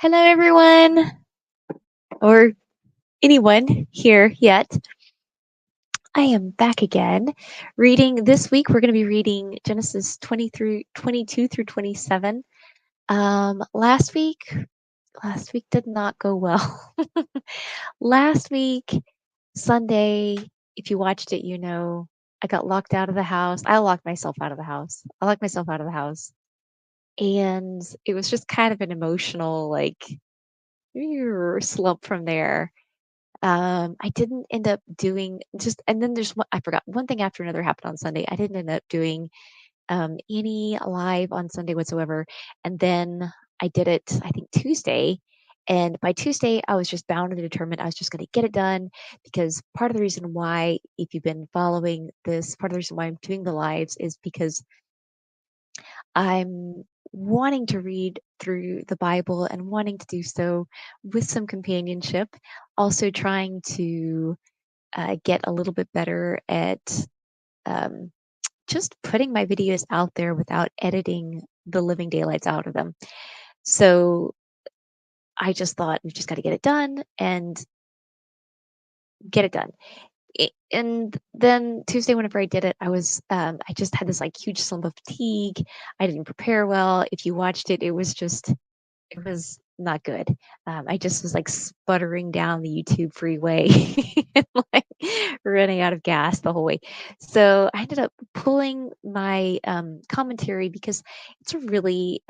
Hello, everyone, or anyone here yet. I am back again reading. This week, we're going to be reading Genesis 20 through 22 through 27. Last week did not go well. Last week, Sunday, if you watched it, I got locked out of the house. I locked myself out of the house. I locked myself out of the house. And it was just kind of an emotional, slump from there. I didn't end up doing just, and then there's one, I forgot one thing after another happened on Sunday. I didn't end up doing any live on Sunday whatsoever. And then I did it, I think, Tuesday. And by Tuesday, I was just bound and determined I was just going to get it done because part of the reason why, if you've been following this, part of the reason why I'm doing the lives is because I'm wanting to read through the Bible and wanting to do so with some companionship. Also, trying to get a little bit better at um, just putting my videos out there without editing the living daylights out of them. So I just thought we've just got to get it done and get it done. And then Tuesday, whenever I did it, I just had this like huge slump of fatigue. I didn't prepare well. If you watched it, it was not good. I just was like sputtering down the YouTube freeway and like running out of gas the whole way. So I ended up pulling my commentary because it's a really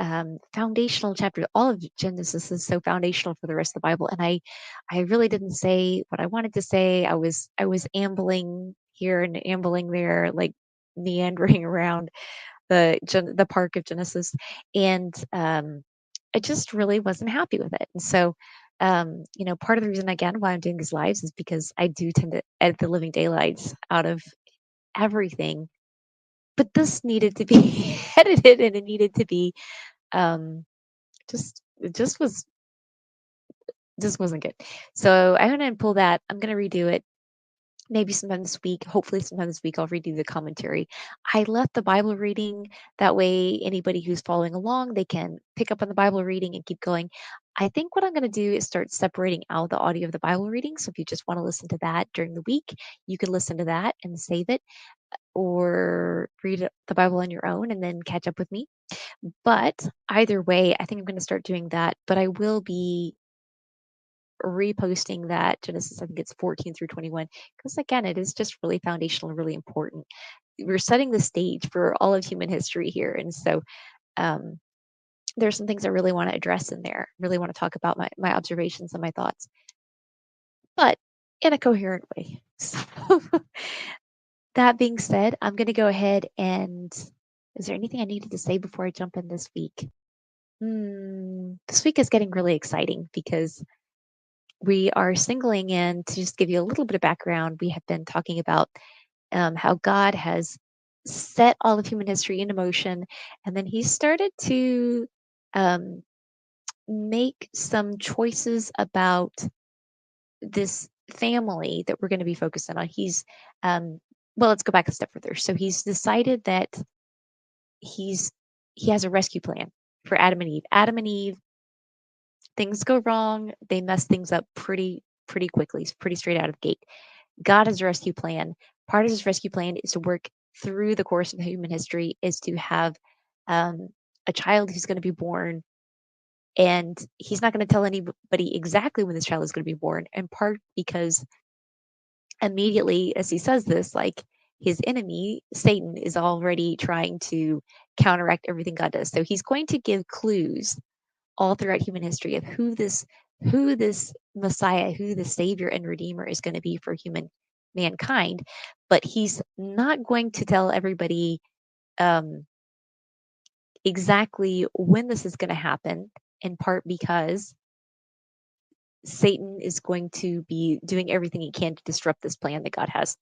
foundational chapter. All of Genesis is so foundational for the rest of the Bible, and I really didn't say what I wanted to say. I was ambling here and ambling there, like meandering around the park of Genesis, and I just really wasn't happy with it. And so, part of the reason again why I'm doing these lives is because I do tend to edit the living daylights out of everything. But this needed to be edited, and it needed to be um, it just wasn't good. So I'm gonna pull that. I'm gonna redo it maybe sometime this week. Hopefully, sometime this week, I'll redo the commentary. I left the Bible reading. That way, anybody who's following along, they can pick up on the Bible reading and keep going. I think what I'm going to do is start separating out the audio of the Bible reading. So if you just want to listen to that during the week, you can listen to that and save it or the Bible on your own and then catch up with me. But either way, I think I'm going to start doing that. But I will be reposting that Genesis, I think it's 14 through 21, because again, it is just really foundational and really important. We're setting the stage for all of human history here. And so um, there's some things I really want to address in there, really want to talk about my observations and my thoughts, but in a coherent way. So that being said, I'm going to go ahead and is there anything I needed to say before I jump in this week? This week is getting really exciting because we are singling in to just give you a little bit of background. We have been talking about how God has set all of human history into motion, and then He started to um, make some choices about this family that we're going to be focusing on. Um, well, let's go back a step further. So He's decided that he's he has a rescue plan for Adam and Eve. Adam and Eve, things go wrong. They mess things up pretty quickly, pretty straight out of the gate. God has a rescue plan. Part of his rescue plan is to work through the course of human history, is to have um, a child who's going to be born. And he's not going to tell anybody exactly when this child is going to be born, in part because immediately as he says this, like his enemy, Satan, is already trying to counteract everything God does. So he's going to give clues all throughout human history of who this Messiah, who the Savior and Redeemer is going to be for mankind, but he's not going to tell everybody um, exactly when this is going to happen. In part because Satan is going to be doing everything he can to disrupt this plan that God has.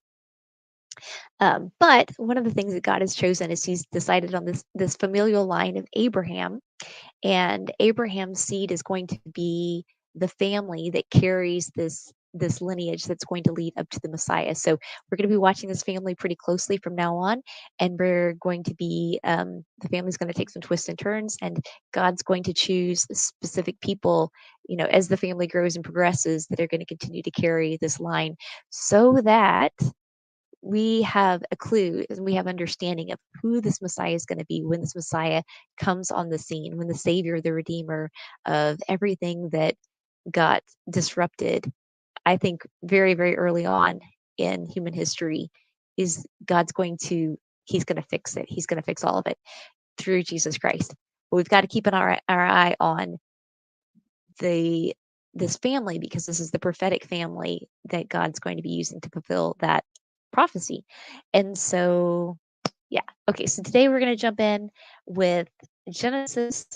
But one of the things that God has chosen is He's decided on this familial line of Abraham, and Abraham's seed is going to be the family that carries this lineage that's going to lead up to the Messiah. So we're going to be watching this family pretty closely from now on, and we're going to be the family's going to take some twists and turns, and God's going to choose specific people, as the family grows and progresses, that are going to continue to carry this line, so that we have a clue and we have understanding of who this Messiah is going to be when this Messiah comes on the scene, when the Savior, the Redeemer of everything that got disrupted, I think very, very early on in human history, is he's going to fix it. He's going to fix all of it through Jesus Christ. But we've got to keep our eye on the this family, because this is the prophetic family that God's going to be using to fulfill that prophecy. And so, yeah. Okay, so today we're going to jump in with Genesis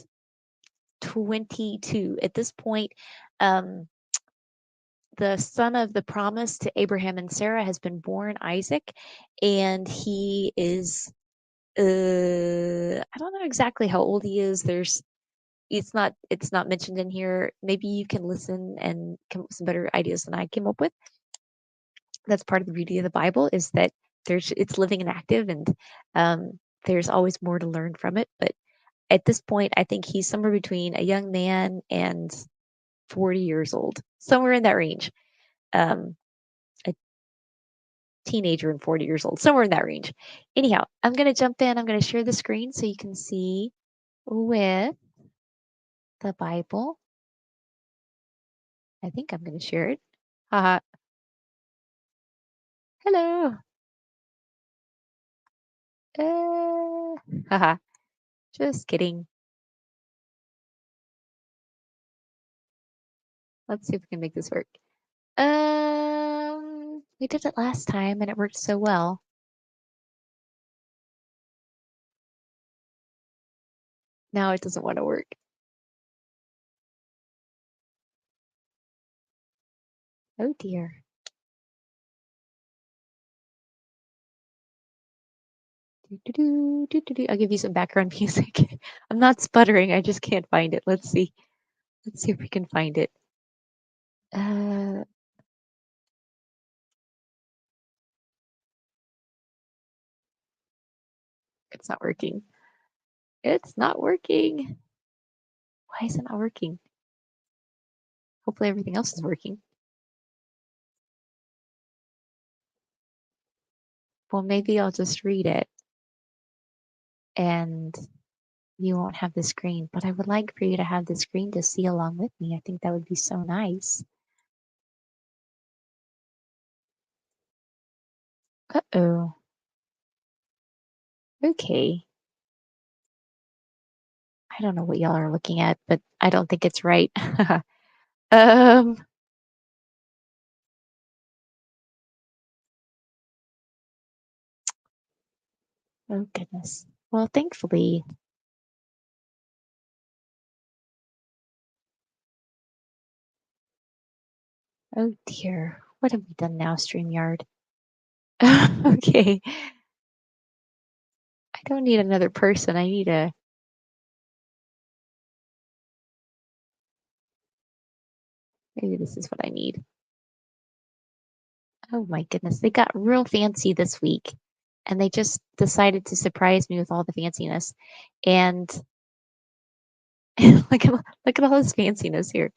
22. At this point, um, the son of the promise to Abraham and Sarah has been born, Isaac, and he is I don't know exactly how old he is. It's not mentioned in here. Maybe you can listen and come up with some better ideas than I came up with. That's part of the beauty of the Bible, is that it's living and active, and there's always more to learn from it. But at this point, I think he's somewhere between a young man and 40 years old, somewhere in that range. Um, a teenager and 40 years old, somewhere in that range. Anyhow, I'm going to jump in. I'm going to share the screen so you can see with the Bible. I think I'm going to share it. Haha. Hello. Haha. Just kidding. Let's see if we can make this work. We did it last time and it worked so well. Now it doesn't want to work. Oh dear. I'll give you some background music. I'm not sputtering. I just can't find it. Let's see. Let's see if we can find it. Uh, it's not working. It's not working. Why is it not working? Hopefully everything else is working. Well, maybe I'll just read it and you won't have the screen, but I would like for you to have the screen to see along with me. I think that would be so nice. Uh-oh. Okay. I don't know what y'all are looking at, but I don't think it's right. um, oh goodness. Well, thankfully, oh dear. What have we done now, StreamYard? Okay. I don't need another person. Maybe this is what I need. Oh my goodness. They got real fancy this week and they just decided to surprise me with all the fanciness. And look at all this fanciness here.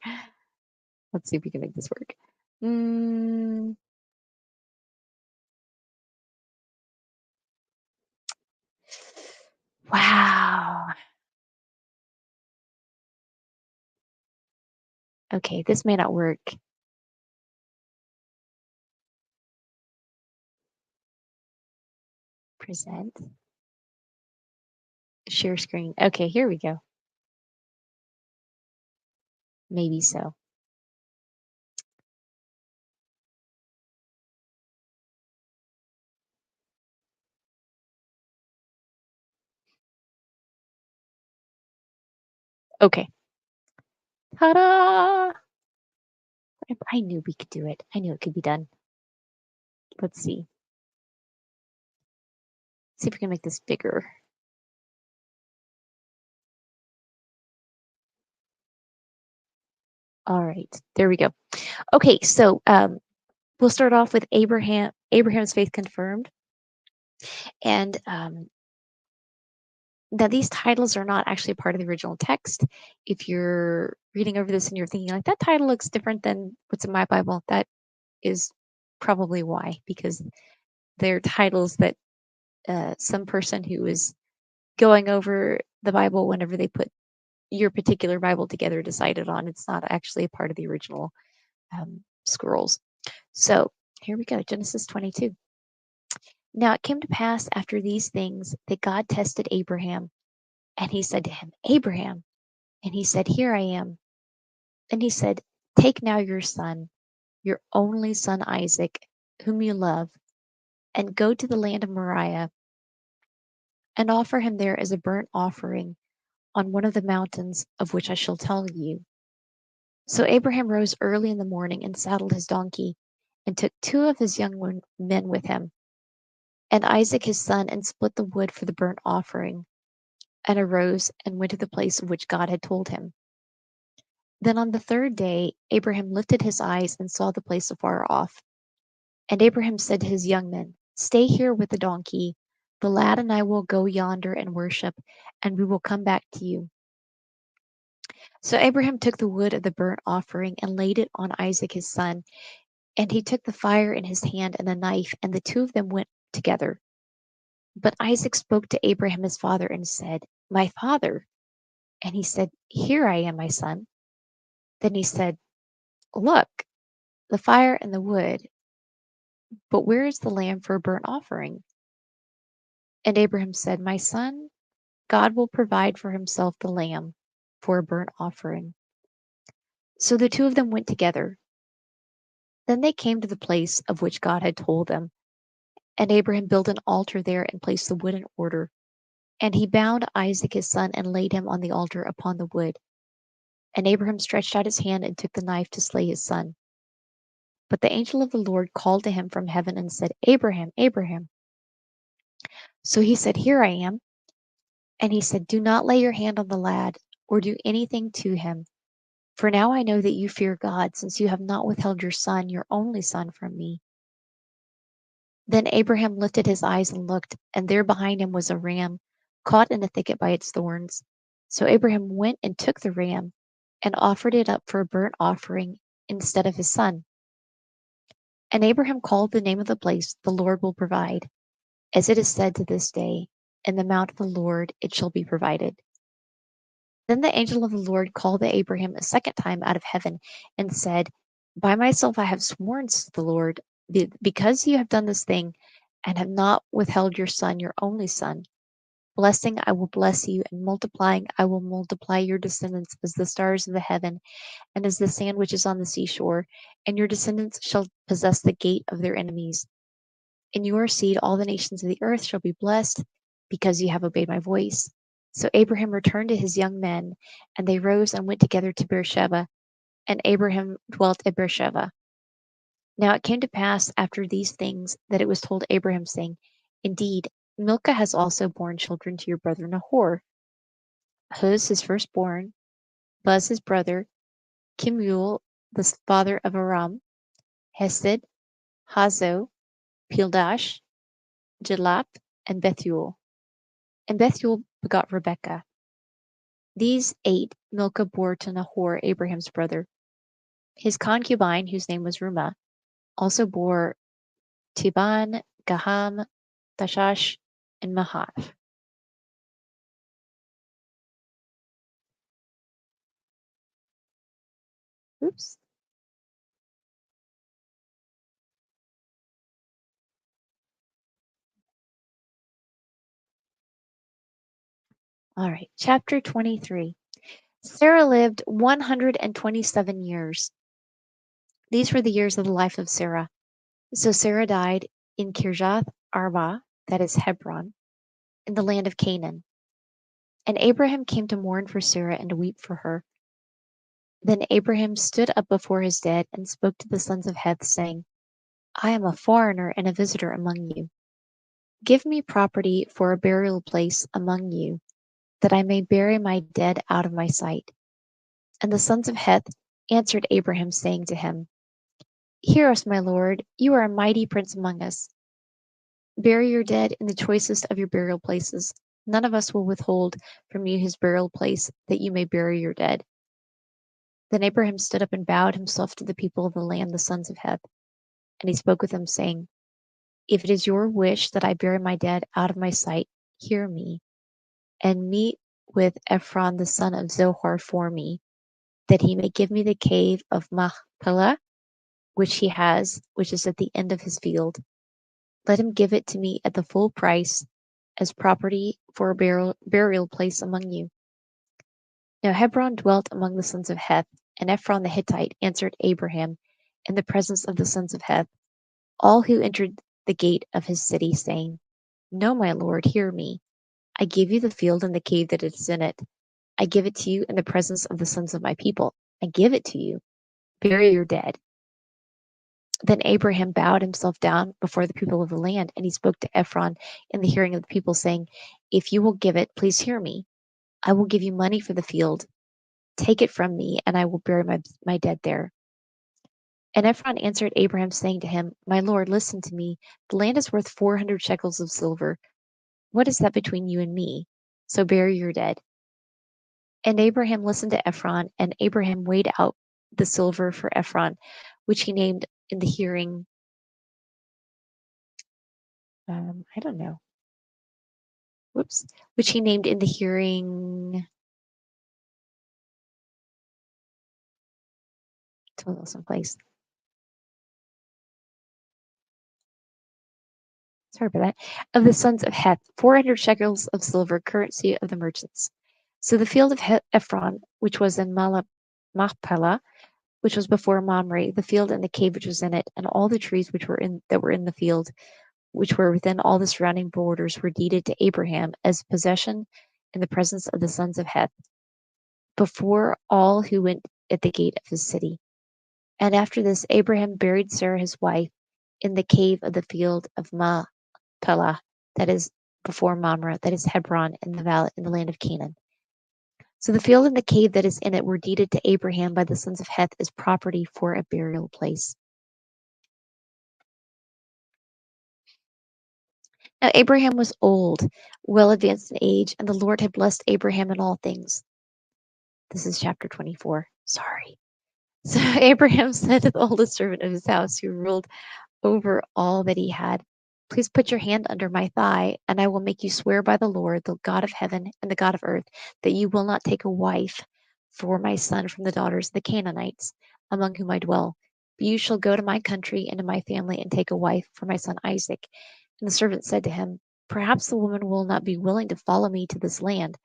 Let's see if we can make this work. Mm, wow. Okay, this may not work. Present. Share screen. Okay, here we go. Maybe so. Okay. Ta-da! I knew we could do it. I knew it could be done. Let's see. See if we can make this bigger. All right, there we go. Okay, so we'll start off with Abraham's faith confirmed, and now these titles are not actually part of the original text. If you're reading over this and you're thinking like that title looks different than what's in my Bible, that is probably why, because they're titles that some person who is going over the Bible whenever they put your particular Bible together decided on. It's not actually a part of the original scrolls. So here we go, Genesis 22. Now it came to pass after these things that God tested Abraham, and he said to him, Abraham. And he said, Here I am. And he said, Take now your son, your only son Isaac, whom you love, and go to the land of Moriah, and offer him there as a burnt offering on one of the mountains of which I shall tell you. So Abraham rose early in the morning and saddled his donkey, and took two of his young men with him, and Isaac his son, and split the wood for the burnt offering, and arose and went to the place of which God had told him. Then on the third day Abraham lifted his eyes and saw the place afar off. And Abraham said to his young men, Stay here with the donkey. The lad and I will go yonder and worship, and we will come back to you. So Abraham took the wood of the burnt offering and laid it on Isaac his son, and he took the fire in his hand and a knife, and the two of them went together. But Isaac spoke to Abraham his father and said, My father. And he said, Here I am, my son. Then he said, Look, the fire and the wood, but where is the lamb for a burnt offering? And Abraham said, My son, God will provide for himself the lamb for a burnt offering. So the two of them went together. Then they came to the place of which God had told them, and Abraham built an altar there and placed the wood in order. And he bound Isaac his son and laid him on the altar upon the wood. And Abraham stretched out his hand and took the knife to slay his son. But the angel of the Lord called to him from heaven and said, Abraham, Abraham. So he said, Here I am. And he said, Do not lay your hand on the lad, or do anything to him. For now I know that you fear God, since you have not withheld your son, your only son, from me. Then Abraham lifted his eyes and looked, and there behind him was a ram, caught in a thicket by its thorns. So Abraham went and took the ram, and offered it up for a burnt offering instead of his son. And Abraham called the name of the place, The Lord will provide. As it is said to this day, In the mount of the Lord it shall be provided. Then the angel of the Lord called to Abraham a second time out of heaven, and said, By myself I have sworn, says the Lord, because you have done this thing, and have not withheld your son, your only son. Blessing I will bless you, and multiplying I will multiply your descendants as the stars of the heaven, and as the sand which is on the seashore, and your descendants shall possess the gate of their enemies. In your seed all the nations of the earth shall be blessed, because you have obeyed my voice. So Abraham returned to his young men, and they rose and went together to Beersheba, and Abraham dwelt at Beersheba. Now it came to pass after these things that it was told Abraham, saying, Indeed, Milcah has also borne children to your brother Nahor, Huz his firstborn, Buz his brother, Kemuel the father of Aram, Hesed, Hazo, Pildash, Jelap, and Bethuel. And Bethuel begot Rebekah. These 8 Milcah bore to Nahor, Abraham's brother. His concubine, whose name was Rumah, also bore Tiban, Gaham, Tashash, and Mahath. Oops. All right, chapter 23. Sarah lived 127 years. These were the years of the life of Sarah. So Sarah died in Kirjath Arba, that is Hebron, in the land of Canaan. And Abraham came to mourn for Sarah and to weep for her. Then Abraham stood up before his dead and spoke to the sons of Heth, saying, I am a foreigner and a visitor among you. Give me property for a burial place among you, that I may bury my dead out of my sight. And the sons of Heth answered Abraham, saying to him, Hear us, my lord. You are a mighty prince among us. Bury your dead in the choicest of your burial places. None of us will withhold from you his burial place, that you may bury your dead. Then Abraham stood up and bowed himself to the people of the land, the sons of Heth. And he spoke with them, saying, If it is your wish that I bury my dead out of my sight, hear me, and meet with Ephron the son of Zohar for me, that he may give me the cave of Machpelah, which he has, which is at the end of his field. Let him give it to me at the full price, as property for a burial place among you. Now Hebron dwelt among the sons of Heth, and Ephron the Hittite answered Abraham in the presence of the sons of Heth, all who entered the gate of his city, saying, No, my lord, hear me. I give you the field and the cave that is in it. I give it to you in the presence of the sons of my people. I give it to you. Bury your dead. Then Abraham bowed himself down before the people of the land, and he spoke to Ephron in the hearing of the people, saying, If you will give it, please hear me. I will give you money for the field. Take it from me, and I will bury my dead there. And Ephron answered Abraham, saying to him, My lord, listen to me. The land is worth 400 shekels of silver. What is that between you and me? So bury your dead. And Abraham listened to Ephron, and Abraham weighed out the silver for Ephron, which he named in the hearing, I don't know, which he named in the hearing, someplace. Sorry about that. Of the sons of Heth, 400 shekels of silver, currency of the merchants. So the field of Ephron, which was in Machpelah, which was before Mamre, the field and the cave which was in it, and all the trees that were in the field, which were within all the surrounding borders, were deeded to Abraham as possession in the presence of the sons of Heth, before all who went at the gate of his city. And after this, Abraham buried Sarah his wife in the cave of the field of Machpelah, that is before Mamre, that is Hebron, in the valley in the land of Canaan. So the field and the cave that is in it were deeded to Abraham by the sons of Heth as property for a burial place. Now Abraham was old, well advanced in age, and the Lord had blessed Abraham in all things. This is chapter 24. Sorry. So Abraham said to the oldest servant of his house, who ruled over all that he had, Please put your hand under my thigh, and I will make you swear by the Lord, the God of heaven and the God of earth, that you will not take a wife for my son from the daughters of the Canaanites, among whom I dwell. But you shall go to my country and to my family and take a wife for my son Isaac. And the servant said to him, Perhaps the woman will not be willing to follow me to this land.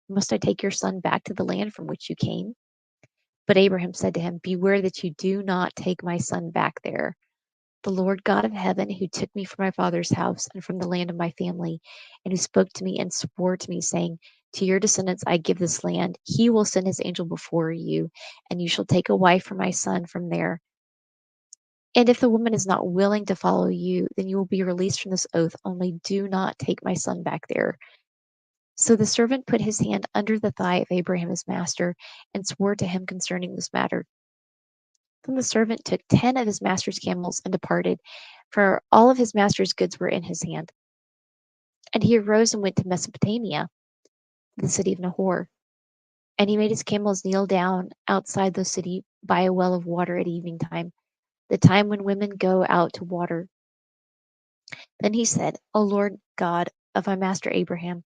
Must I take your son back to the land from which you came? But Abraham said to him, Beware that you do not take my son back there. The Lord God of heaven, who took me from my father's house and from the land of my family, and who spoke to me and swore to me, saying, To your descendants I give this land, he will send his angel before you, and you shall take a wife for my son from there. And if the woman is not willing to follow you, then you will be released from this oath, only do not take my son back there. So the servant put his hand under the thigh of Abraham his master, and swore to him concerning this matter. Then the servant took 10 of his master's camels and departed, for all of his master's goods were in his hand. And he arose and went to Mesopotamia, the city of Nahor. And he made his camels kneel down outside the city by a well of water at evening time, the time when women go out to water. Then he said, O Lord God of my master Abraham,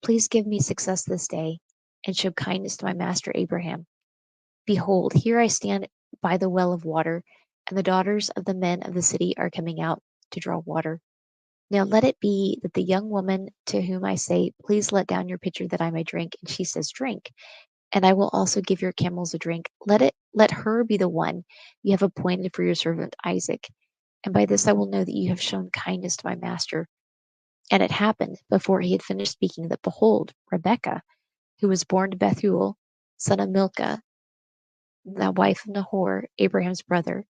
please give me success this day, and show kindness to my master Abraham. Behold, here I stand by the well of water, and the daughters of the men of the city are coming out to draw water. Now let it be that the young woman to whom I say, Please let down your pitcher that I may drink, and she says, Drink, and I will also give your camels a drink. Let her be the one you have appointed for your servant Isaac. And by this I will know that you have shown kindness to my master. And it happened, before he had finished speaking, that behold, Rebekah, who was born to Bethuel, son of Milcah, the wife of Nahor, Abraham's brother,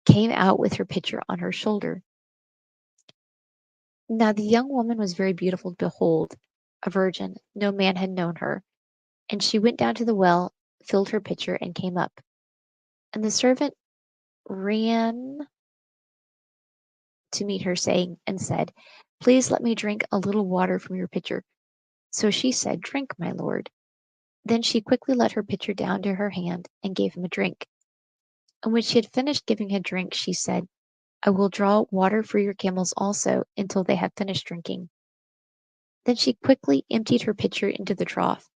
came out with her pitcher on her shoulder. Now the young woman was very beautiful to behold, a virgin, no man had known her. And she went down to the well, filled her pitcher, and came up. And the servant ran to meet her, saying, and said, "Please let me drink a little water from your pitcher." So she said, "Drink, my lord." Then she quickly let her pitcher down to her hand and gave him a drink. And when she had finished giving him a drink, she said, "I will draw water for your camels also until they have finished drinking." Then she quickly emptied her pitcher into the trough,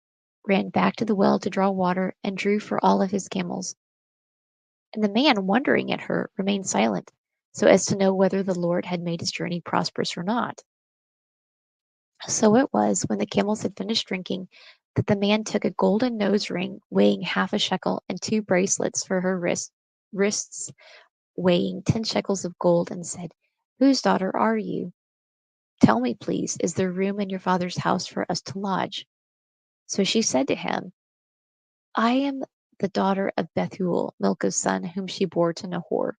ran back to the well to draw water, and drew for all of his camels. And the man, wondering at her, remained silent, so as to know whether the Lord had made his journey prosperous or not. So it was, when the camels had finished drinking, that the man took a golden nose ring weighing half a shekel and 2 bracelets for her wrists weighing 10 shekels of gold, and said, "Whose daughter are you? Tell me, please, is there room in your father's house for us to lodge?" So she said to him, "I am the daughter of Bethuel, Milcah's son, whom she bore to Nahor."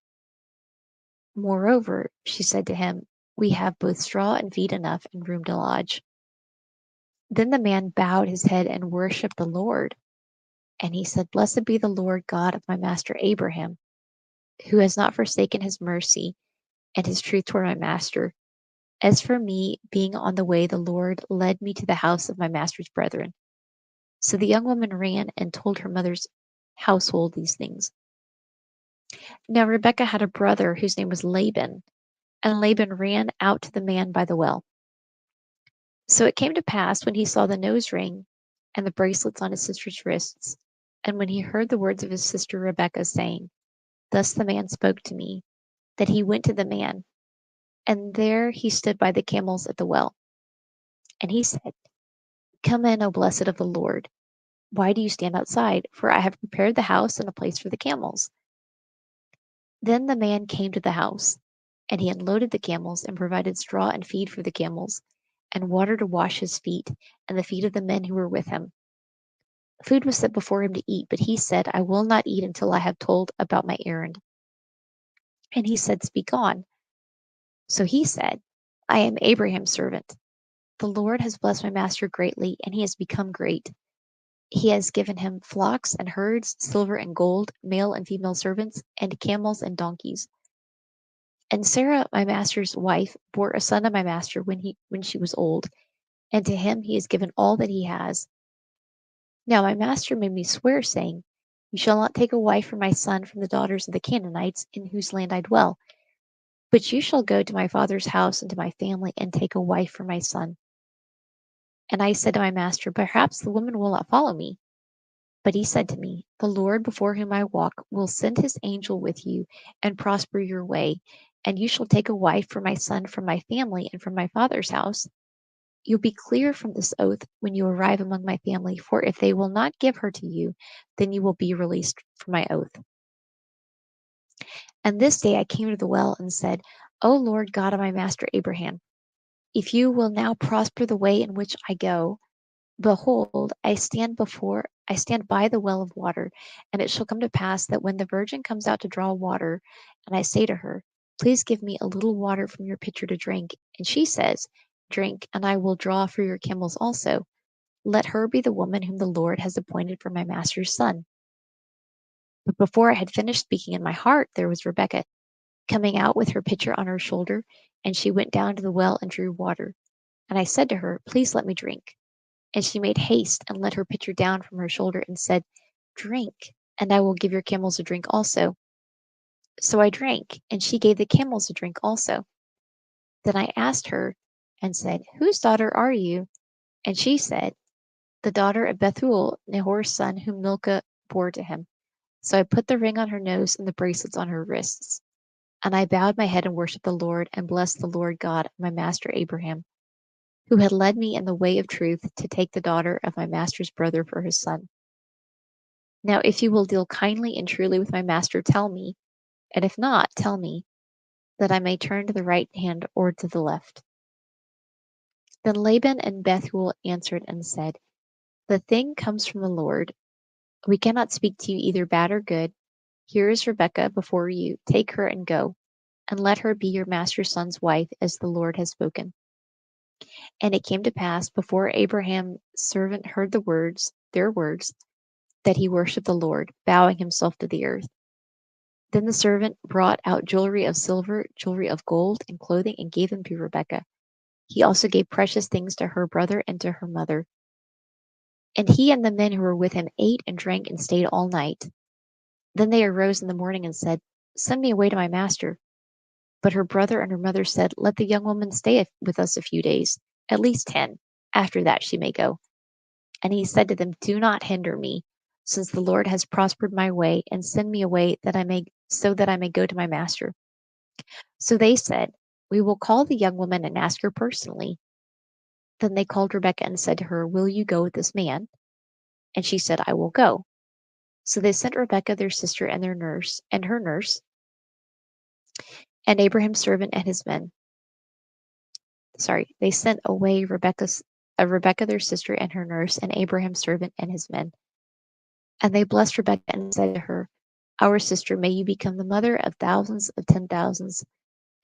Moreover, she said to him, "We have both straw and feed enough, and room to lodge." Then the man bowed his head and worshipped the Lord. And he said, "Blessed be the Lord God of my master Abraham, who has not forsaken his mercy and his truth toward my master. As for me, being on the way, the Lord led me to the house of my master's brethren." So the young woman ran and told her mother's household these things. Now Rebekah had a brother whose name was Laban, and Laban ran out to the man by the well. So it came to pass, when he saw the nose ring and the bracelets on his sister's wrists, and when he heard the words of his sister Rebekah, saying, "Thus the man spoke to me," that he went to the man, and there he stood by the camels at the well. And he said, "Come in, O blessed of the Lord. Why do you stand outside? For I have prepared the house and a place for the camels." Then the man came to the house, and he unloaded the camels, and provided straw and feed for the camels, and water to wash his feet, and the feet of the men who were with him. Food was set before him to eat, but he said, "I will not eat until I have told about my errand." And he said, "Speak on." So he said, "I am Abraham's servant. The Lord has blessed my master greatly, and he has become great. He has given him flocks and herds, silver and gold, male and female servants, and camels and donkeys. And Sarah, my master's wife, bore a son to my master when she was old, and to him he has given all that he has. Now my master made me swear, saying, 'You shall not take a wife for my son from the daughters of the Canaanites, in whose land I dwell, but you shall go to my father's house and to my family, and take a wife for my son.' And I said to my master, 'Perhaps the woman will not follow me.' But he said to me, 'The Lord before whom I walk will send his angel with you, and prosper your way, and you shall take a wife for my son from my family and from my father's house. You'll be clear from this oath when you arrive among my family, for if they will not give her to you, then you will be released from my oath.' And this day I came to the well and said, 'O Lord God of my master Abraham, if you will now prosper the way in which I go, behold, I stand by the well of water, and it shall come to pass that when the virgin comes out to draw water, and I say to her, Please give me a little water from your pitcher to drink, and she says, Drink, and I will draw for your camels also. Let her be the woman whom the Lord has appointed for my master's son.' But before I had finished speaking in my heart, there was Rebekah coming out with her pitcher on her shoulder, and she went down to the well and drew water. And I said to her, Please let me drink. And she made haste and let her pitcher down from her shoulder, and said, Drink, and I will give your camels a drink also. So I drank, and she gave the camels a drink also. Then I asked her and said, Whose daughter are you? And she said, The daughter of Bethuel, Nahor's son, whom Milcah bore to him. So I put the ring on her nose and the bracelets on her wrists. And I bowed my head and worshipped the Lord, and blessed the Lord God of my master Abraham, who had led me in the way of truth to take the daughter of my master's brother for his son. Now if you will deal kindly and truly with my master, tell me, and if not, tell me, that I may turn to the right hand or to the left." Then Laban and Bethuel answered and said, "The thing comes from the Lord. We cannot speak to you either bad or good. Here is Rebekah before you. Take her and go, and let her be your master's son's wife, as the Lord has spoken." And it came to pass, before Abraham's servant heard their words, that he worshipped the Lord, bowing himself to the earth. Then the servant brought out jewelry of silver, jewelry of gold, and clothing, and gave them to Rebekah. He also gave precious things to her brother and to her mother. And he and the men who were with him ate and drank and stayed all night. Then they arose in the morning and said, "Send me away to my master." But her brother and her mother said, "Let the young woman stay with us a few days, at least 10. After that she may go." And he said to them, "Do not hinder me, since the Lord has prospered my way, and send me away so that I may go to my master." So they said, "We will call the young woman and ask her personally." Then they called Rebekah and said to her, "Will you go with this man?" And she said, "I will go." So they sent Rebekah their sister and her nurse, and Abraham's servant and his men. Sorry, they sent away Rebekah their sister and her nurse, and Abraham's servant and his men. And they blessed Rebekah and said to her, "Our sister, may you become the mother of thousands of 10,000s,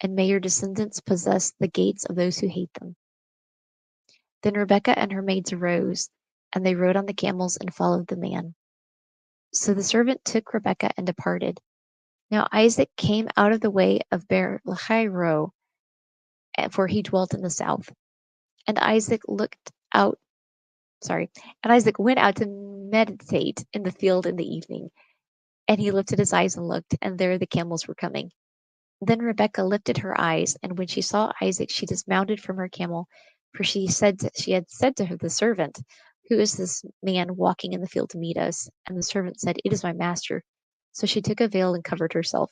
and may your descendants possess the gates of those who hate them." Then Rebekah and her maids arose, and they rode on the camels and followed the man. So the servant took Rebekah and departed. Now Isaac came out of the way of Beer-lahai-roi, for he dwelt in the south. And Isaac looked out, and Isaac went out to meditate in the field in the evening. And he lifted his eyes and looked, and there the camels were coming. Then Rebekah lifted her eyes, and when she saw Isaac, she dismounted from her camel, for she had said to the servant, "Who is this man walking in the field to meet us?" And the servant said, "It is my master." So she took a veil and covered herself.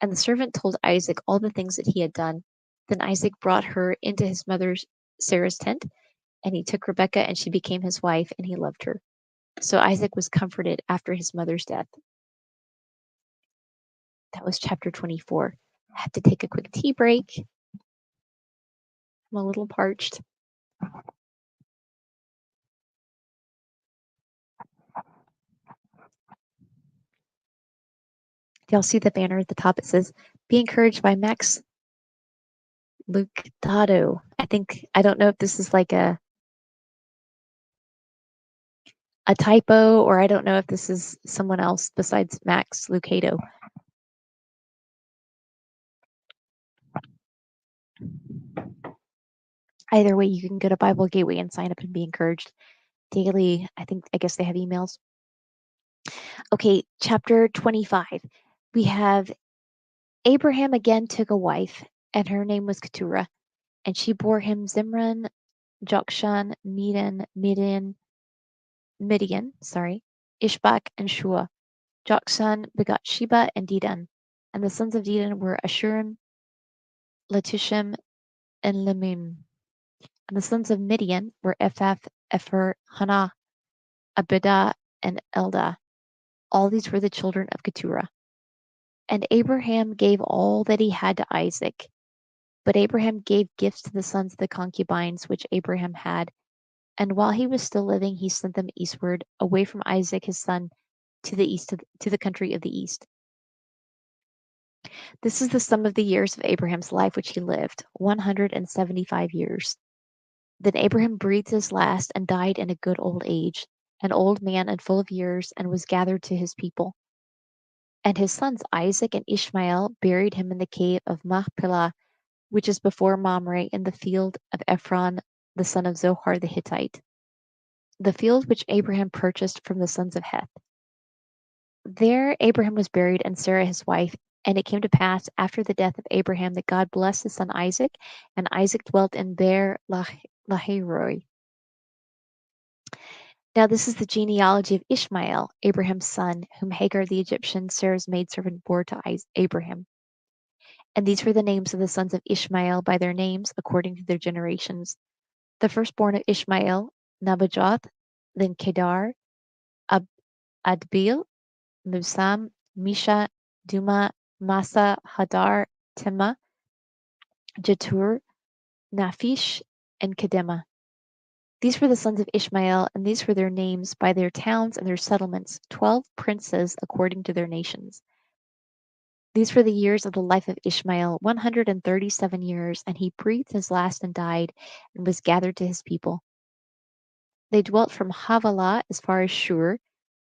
And the servant told Isaac all the things that he had done. Then Isaac brought her into his mother Sarah's tent, and he took Rebekah, and she became his wife, and he loved her. So Isaac was comforted after his mother's death. That was chapter 24. I have to take a quick tea break. I'm a little parched. If y'all see the banner at the top, it says, "Be encouraged by Max Lucado." I don't know if this is like a typo, or I don't know if this is someone else besides Max Lucado. Either way, you can go to Bible Gateway and sign up and be encouraged daily. I guess they have emails. Okay, chapter 25. We have Abraham again took a wife, and her name was Keturah, and she bore him Zimran, Jokshan, Midian, Ishbak, and Shua. Jokshan begot Sheba and Dedan, and the sons of Dedan were Ashurim, Letushim, and Lemim. And the sons of Midian were Ephah, Epher, Hannah, Abidah, and Eldah. All these were the children of Keturah. And Abraham gave all that he had to Isaac. But Abraham gave gifts to the sons of the concubines which Abraham had. And while he was still living, he sent them eastward, away from Isaac his son, to the country of the east. This is the sum of the years of Abraham's life which he lived, 175 years. Then Abraham breathed his last and died in a good old age, an old man and full of years, and was gathered to his people. And his sons Isaac and Ishmael buried him in the cave of Machpelah, which is before Mamre, in the field of Ephron, the son of Zohar the Hittite, the field which Abraham purchased from the sons of Heth. There Abraham was buried, and Sarah his wife. And it came to pass after the death of Abraham that God blessed his son Isaac, and Isaac dwelt in Beer-lahai-roi. Now this is the genealogy of Ishmael, Abraham's son, whom Hagar the Egyptian, Sarah's maidservant, bore to Abraham. And these were the names of the sons of Ishmael by their names, according to their generations. The firstborn of Ishmael, Nabajoth, then Kedar, Adbil, Mibsam, Misha, Duma, Massa, Hadar, Tema, Jetur, Naphish, and Kedema. These were the sons of Ishmael, and these were their names by their towns and their settlements, 12 princes according to their nations. These were the years of the life of Ishmael, 137 years, and he breathed his last and died, and was gathered to his people. They dwelt from Havilah as far as Shur,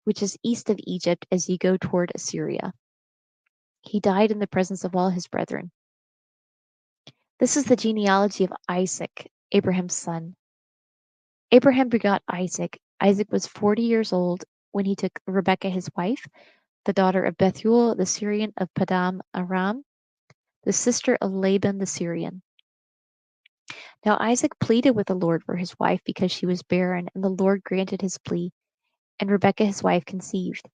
which is east of Egypt as you go toward Assyria. He died in the presence of all his brethren. This is the genealogy of Isaac, Abraham's son. Abraham begot Isaac. Isaac was 40 years old when he took Rebekah his wife, the daughter of Bethuel the Syrian of Padam Aram, the sister of Laban the Syrian. Now Isaac pleaded with the Lord for his wife because she was barren, and the Lord granted his plea, and Rebekah his wife conceived.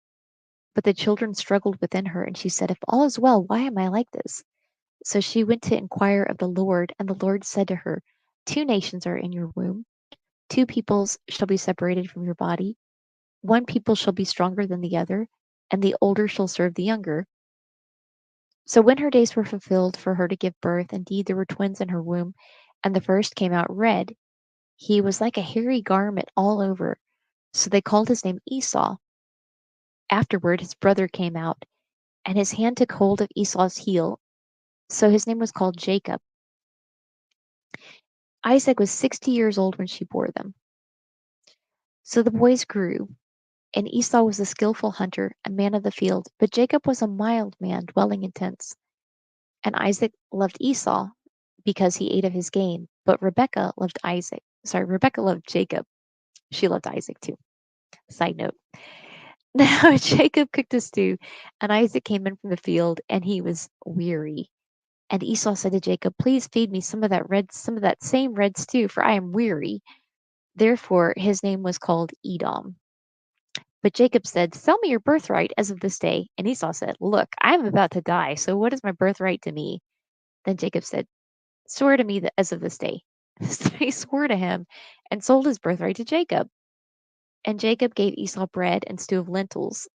But the children struggled within her, and she said, "If all is well, why am I like this?" So she went to inquire of the Lord, and the Lord said to her, "Two nations are in your womb, two peoples shall be separated from your body. One people shall be stronger than the other, and the older shall serve the younger." So when her days were fulfilled for her to give birth, indeed there were twins in her womb, and the first came out red. He was like a hairy garment all over. So they called his name Esau. Afterward his brother came out, and his hand took hold of Esau's heel. So his name was called Jacob. Isaac was 60 years old when she bore them. So the boys grew, and Esau was a skillful hunter, a man of the field, but Jacob was a mild man, dwelling in tents. And Isaac loved Esau because he ate of his game, but Rebecca loved Jacob. She loved Isaac too. Side note. Now Jacob cooked a stew, and Isaac came in from the field, and he was weary. And Esau said to Jacob, "Please feed me some of that same red stew, for I am weary." Therefore his name was called Edom. But Jacob said, "Sell me your birthright as of this day." And Esau said, "Look, I am about to die, so what is my birthright to me?" Then Jacob said, "Swear to me that as of this day." So he swore to him and sold his birthright to Jacob. And Jacob gave Esau bread and stew of lentils.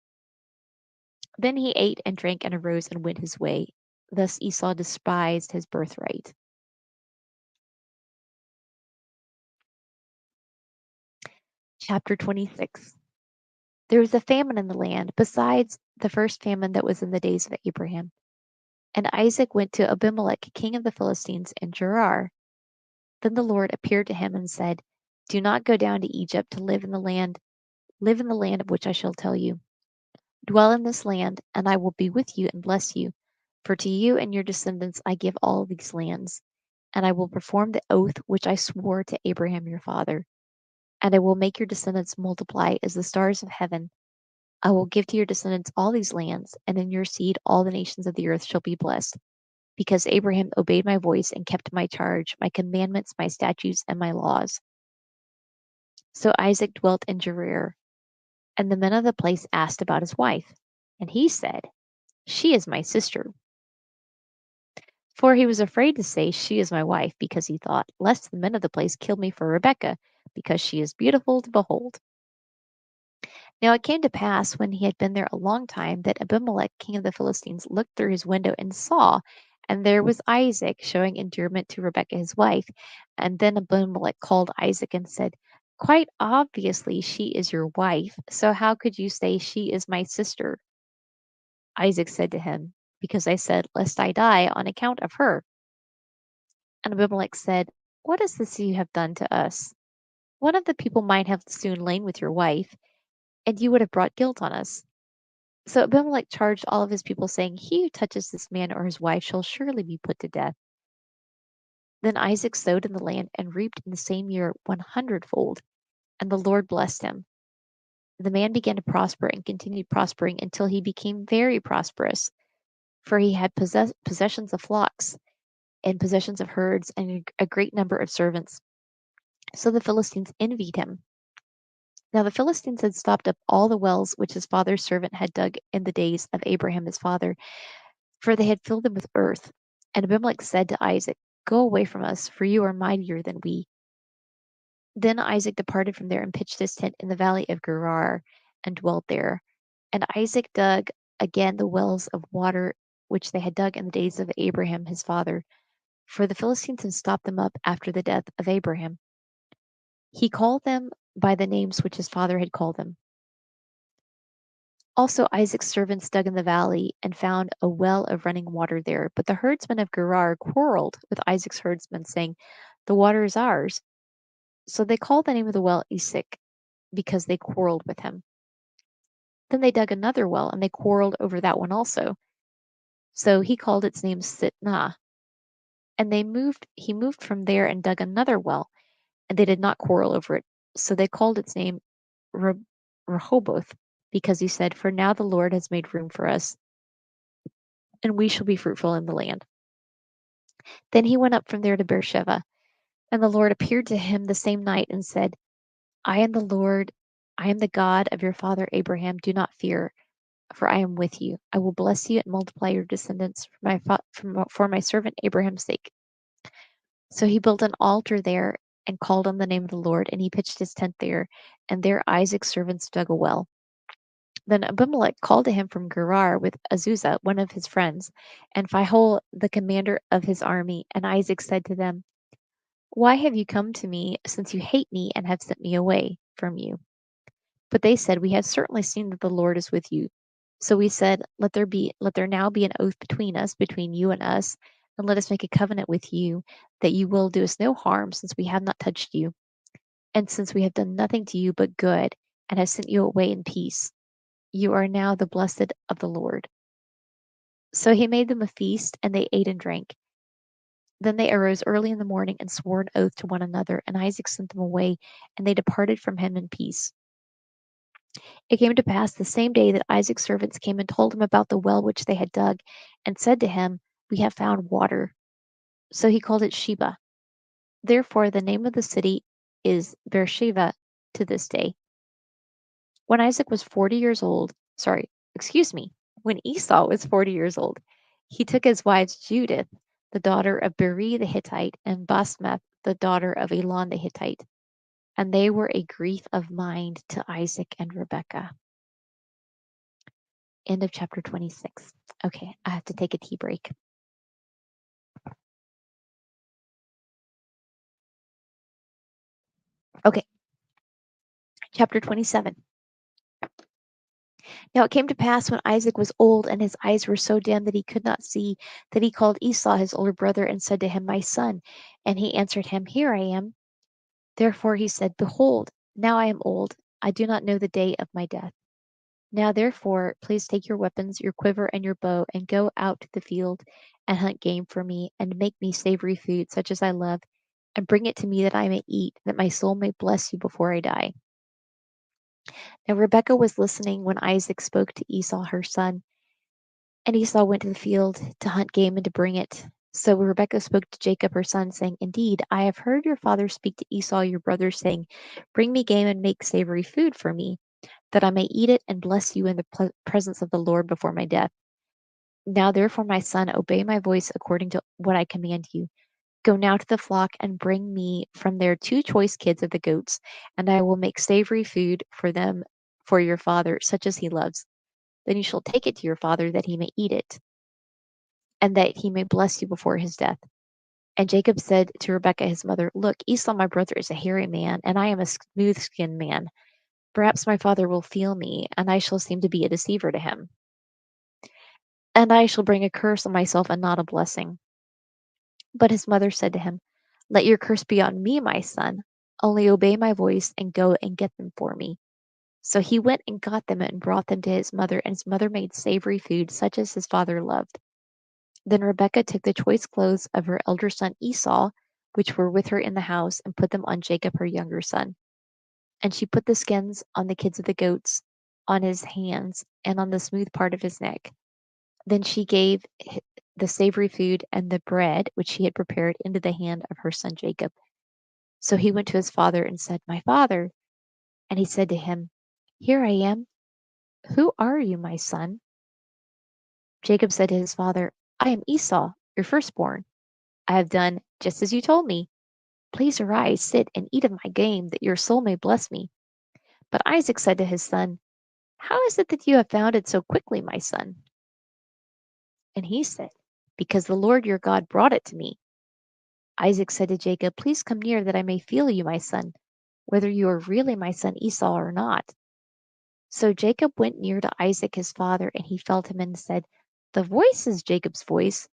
Then he ate and drank and arose and went his way. Thus Esau despised his birthright. Chapter 26. There was a famine in the land, besides the first famine that was in the days of Abraham. And Isaac went to Abimelech, king of the Philistines, in Gerar. Then the Lord appeared to him and said, "Do not go down to Egypt to live in the land of which I shall tell you. Dwell in this land, and I will be with you and bless you. For to you and your descendants I give all these lands, and I will perform the oath which I swore to Abraham your father. And I will make your descendants multiply as the stars of heaven. I will give to your descendants all these lands, and in your seed all the nations of the earth shall be blessed, because Abraham obeyed my voice and kept my charge, my commandments, my statutes, and my laws." So Isaac dwelt in Gerar, and the men of the place asked about his wife. And he said, "She is my sister." For he was afraid to say, "She is my wife," because he thought, lest the men of the place kill me for Rebekah, because she is beautiful to behold. Now it came to pass, when he had been there a long time, that Abimelech, king of the Philistines, looked through his window and saw, and there was Isaac showing endearment to Rebekah his wife. And then Abimelech called Isaac and said, "Quite obviously she is your wife, so how could you say she is my sister?" Isaac said to him, "Because I said, lest I die on account of her." And Abimelech said, "What is this you have done to us? One of the people might have soon lain with your wife, and you would have brought guilt on us." So Abimelech charged all of his people, saying, "He who touches this man or his wife shall surely be put to death." Then Isaac sowed in the land and reaped in the same year 100-fold, and the Lord blessed him. The man began to prosper and continued prospering until he became very prosperous, for he had possessions of flocks and possessions of herds and a great number of servants. So the Philistines envied him. Now the Philistines had stopped up all the wells which his father's servant had dug in the days of Abraham his father, for they had filled them with earth. And Abimelech said to Isaac, "Go away from us, for you are mightier than we." Then Isaac departed from there and pitched his tent in the valley of Gerar and dwelt there. And Isaac dug again the wells of water which they had dug in the days of Abraham his father, for the Philistines had stopped them up after the death of Abraham. He called them by the names which his father had called them. Also Isaac's servants dug in the valley and found a well of running water there. But the herdsmen of Gerar quarreled with Isaac's herdsmen, saying, "The water is ours." So they called the name of the well Esek, because they quarreled with him. Then they dug another well, and they quarreled over that one also. So he called its name Sitnah. And he moved from there and dug another well, and they did not quarrel over it. So they called its name Re- Rehoboth, because he said, "For now the Lord has made room for us, and we shall be fruitful in the land." Then he went up from there to Beersheba, and the Lord appeared to him the same night and said, "I am the Lord, I am the God of your father Abraham. Do not fear, for I am with you. I will bless you and multiply your descendants for my servant Abraham's sake." So he built an altar there and called on the name of the Lord, and he pitched his tent there, and there Isaac's servants dug a well. Then Abimelech called to him from Gerar with Azuzah, one of his friends, and Phihol, the commander of his army. And Isaac said to them, "Why have you come to me, since you hate me and have sent me away from you?" But they said, "We have certainly seen that the Lord is with you." So we said, let there now be an oath between us, between you and us, and let us make a covenant with you, that you will do us no harm, since we have not touched you, and since we have done nothing to you but good, and have sent you away in peace. You are now the blessed of the Lord. So he made them a feast, and they ate and drank. Then they arose early in the morning and swore an oath to one another, and Isaac sent them away, and they departed from him in peace. It came to pass the same day that Isaac's servants came and told him about the well which they had dug, and said to him, "We have found water." So he called it Sheba. Therefore the name of the city is Beersheba to this day. When Isaac was 40 years old, sorry, excuse me, when Esau was 40 years old, he took his wives Judith, the daughter of Beri the Hittite, and Basmath, the daughter of Elon the Hittite. And they were a grief of mind to Isaac and Rebekah. End of chapter 26. Okay, I have to take a tea break. Okay, chapter 27. Now it came to pass when Isaac was old and his eyes were so dim that he could not see, that he called Esau his older brother and said to him, "My son." And he answered him, "Here I am." Therefore he said, "Behold, now I am old. I do not know the day of my death. Now therefore, please take your weapons, your quiver, and your bow, and go out to the field and hunt game for me, and make me savory food, such as I love, and bring it to me that I may eat, that my soul may bless you before I die." Now Rebekah was listening when Isaac spoke to Esau her son, and Esau went to the field to hunt game and to bring it. So Rebekah spoke to Jacob her son, saying, "Indeed, I have heard your father speak to Esau your brother, saying, 'Bring me game and make savory food for me, that I may eat it and bless you in the presence of the Lord before my death.' Now therefore, my son, obey my voice according to what I command you. Go now to the flock and bring me from there 2 choice kids of the goats, and I will make savory food for them for your father, such as he loves. Then you shall take it to your father, that he may eat it, and that he may bless you before his death." And Jacob said to Rebekah his mother, "Look, Esau my brother is a hairy man, and I am a smooth skinned man. Perhaps my father will feel me, and I shall seem to be a deceiver to him. And I shall bring a curse on myself and not a blessing." But his mother said to him, "Let your curse be on me, my son. Only obey my voice and go and get them for me." So he went and got them and brought them to his mother, and his mother made savory food, such as his father loved. Then Rebekah took the choice clothes of her elder son Esau, which were with her in the house, and put them on Jacob her younger son. And she put the skins on the kids of the goats, on his hands, and on the smooth part of his neck. Then she gave the savory food and the bread which she had prepared into the hand of her son Jacob. So he went to his father and said, "My father." And he said to him, "Here I am. Who are you, my son?" Jacob said to his father, "I am Esau, your firstborn. I have done just as you told me. Please arise, sit, and eat of my game, that your soul may bless me." But Isaac said to his son, "How is it that you have found it so quickly, my son?" And he said, "Because the Lord your God brought it to me." Isaac said to Jacob, "Please come near, that I may feel you, my son, whether you are really my son Esau or not." So Jacob went near to Isaac his father, and he felt him and said, "The voice is Jacob's voice,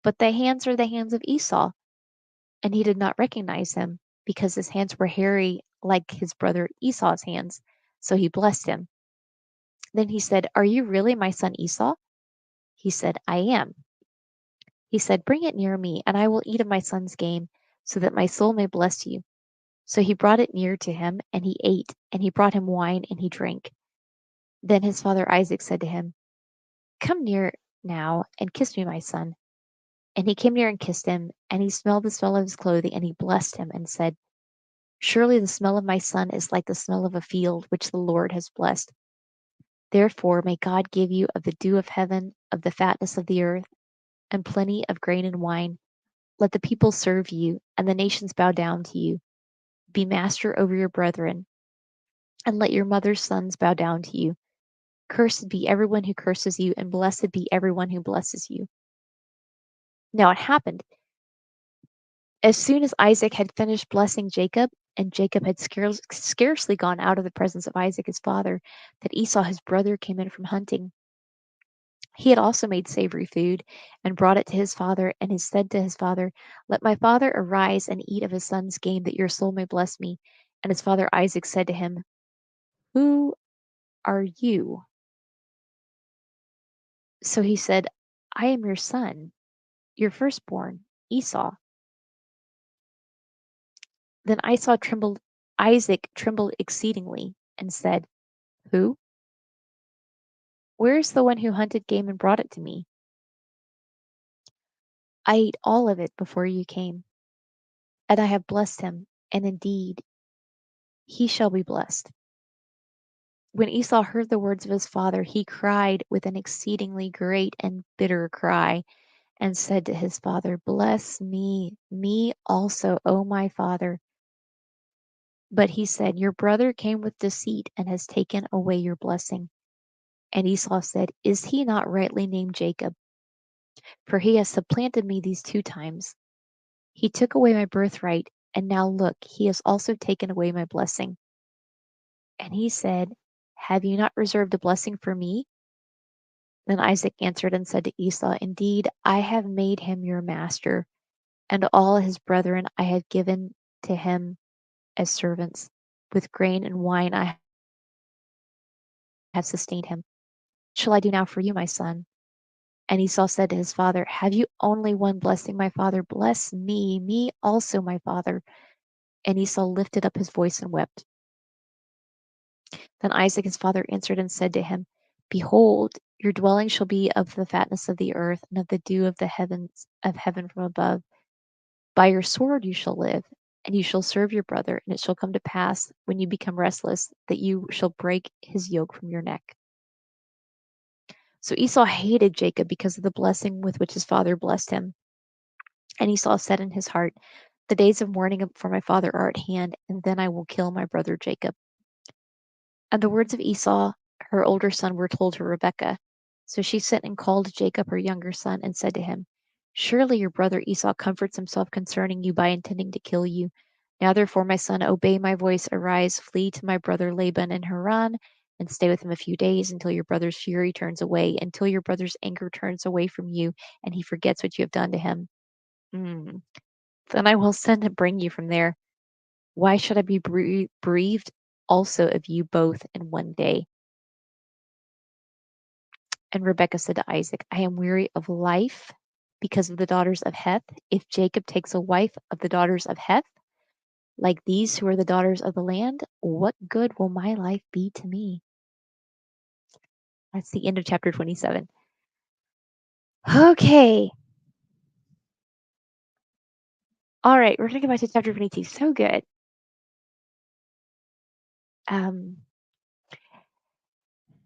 but the hands are the hands of Esau." And he did not recognize him, because his hands were hairy like his brother Esau's hands. So he blessed him. Then he said, "Are you really my son Esau?" He said, "I am." He said, "Bring it near me, and I will eat of my son's game, so that my soul may bless you." So he brought it near to him, and he ate, and he brought him wine, and he drank. Then his father Isaac said to him, "Come near now, and kiss me, my son." And he came near and kissed him, and he smelled the smell of his clothing, and he blessed him, and said, "Surely the smell of my son is like the smell of a field which the Lord has blessed. Therefore may God give you of the dew of heaven, of the fatness of the earth, and plenty of grain and wine. Let the people serve you, and the nations bow down to you. Be master over your brethren, and let your mother's sons bow down to you. Cursed be everyone who curses you, and blessed be everyone who blesses you." Now it happened, as soon as Isaac had finished blessing Jacob, and Jacob had scarcely gone out of the presence of Isaac his father, that Esau his brother came in from hunting. He had also made savory food, and brought it to his father, and he said to his father, "Let my father arise and eat of his son's game, that your soul may bless me." And his father Isaac said to him, "Who are you?" So he said, "I am your son, your firstborn, Esau." Then Isaac trembled exceedingly, and said, "Who? Where is the one who hunted game and brought it to me? I ate all of it before you came, and I have blessed him, and indeed he shall be blessed." When Esau heard the words of his father, he cried with an exceedingly great and bitter cry, and said to his father, "Bless me also, O my father." But he said, "Your brother came with deceit and has taken away your blessing." And Esau said, "Is he not rightly named Jacob? For he has supplanted me these 2 times. He took away my birthright, and now look, he has also taken away my blessing." And he said, "Have you not reserved a blessing for me?" Then Isaac answered and said to Esau, "Indeed, I have made him your master, and all his brethren I have given to him as servants. With grain and wine I have sustained him. What shall I do now for you, my son?" And Esau said to his father, "Have you only one blessing, my father? Bless me also, my father." And Esau lifted up his voice and wept. Then Isaac his father answered and said to him, "Behold, your dwelling shall be of the fatness of the earth, and of the dew of the heavens of heaven from above. By your sword you shall live, and you shall serve your brother, and it shall come to pass, when you become restless, that you shall break his yoke from your neck." So Esau hated Jacob because of the blessing with which his father blessed him. And Esau said in his heart, "The days of mourning for my father are at hand, and then I will kill my brother Jacob." And the words of Esau, her older son, were told to Rebekah. So she sent and called Jacob, her younger son, and said to him, "Surely your brother Esau comforts himself concerning you by intending to kill you. Now therefore, my son, obey my voice. Arise, flee to my brother Laban in Haran, and stay with him a few days until your brother's fury turns away, until your brother's anger turns away from you, and he forgets what you have done to him. Mm. Then I will send and bring you from there. Why should I be bereaved also of you both in one day?" And Rebekah said to Isaac, "I am weary of life because of the daughters of Heth. If Jacob takes a wife of the daughters of Heth, like these who are the daughters of the land, what good will my life be to me?" That's the end of chapter 27. Okay. All right, we're going to go back to chapter 22. So good. Um,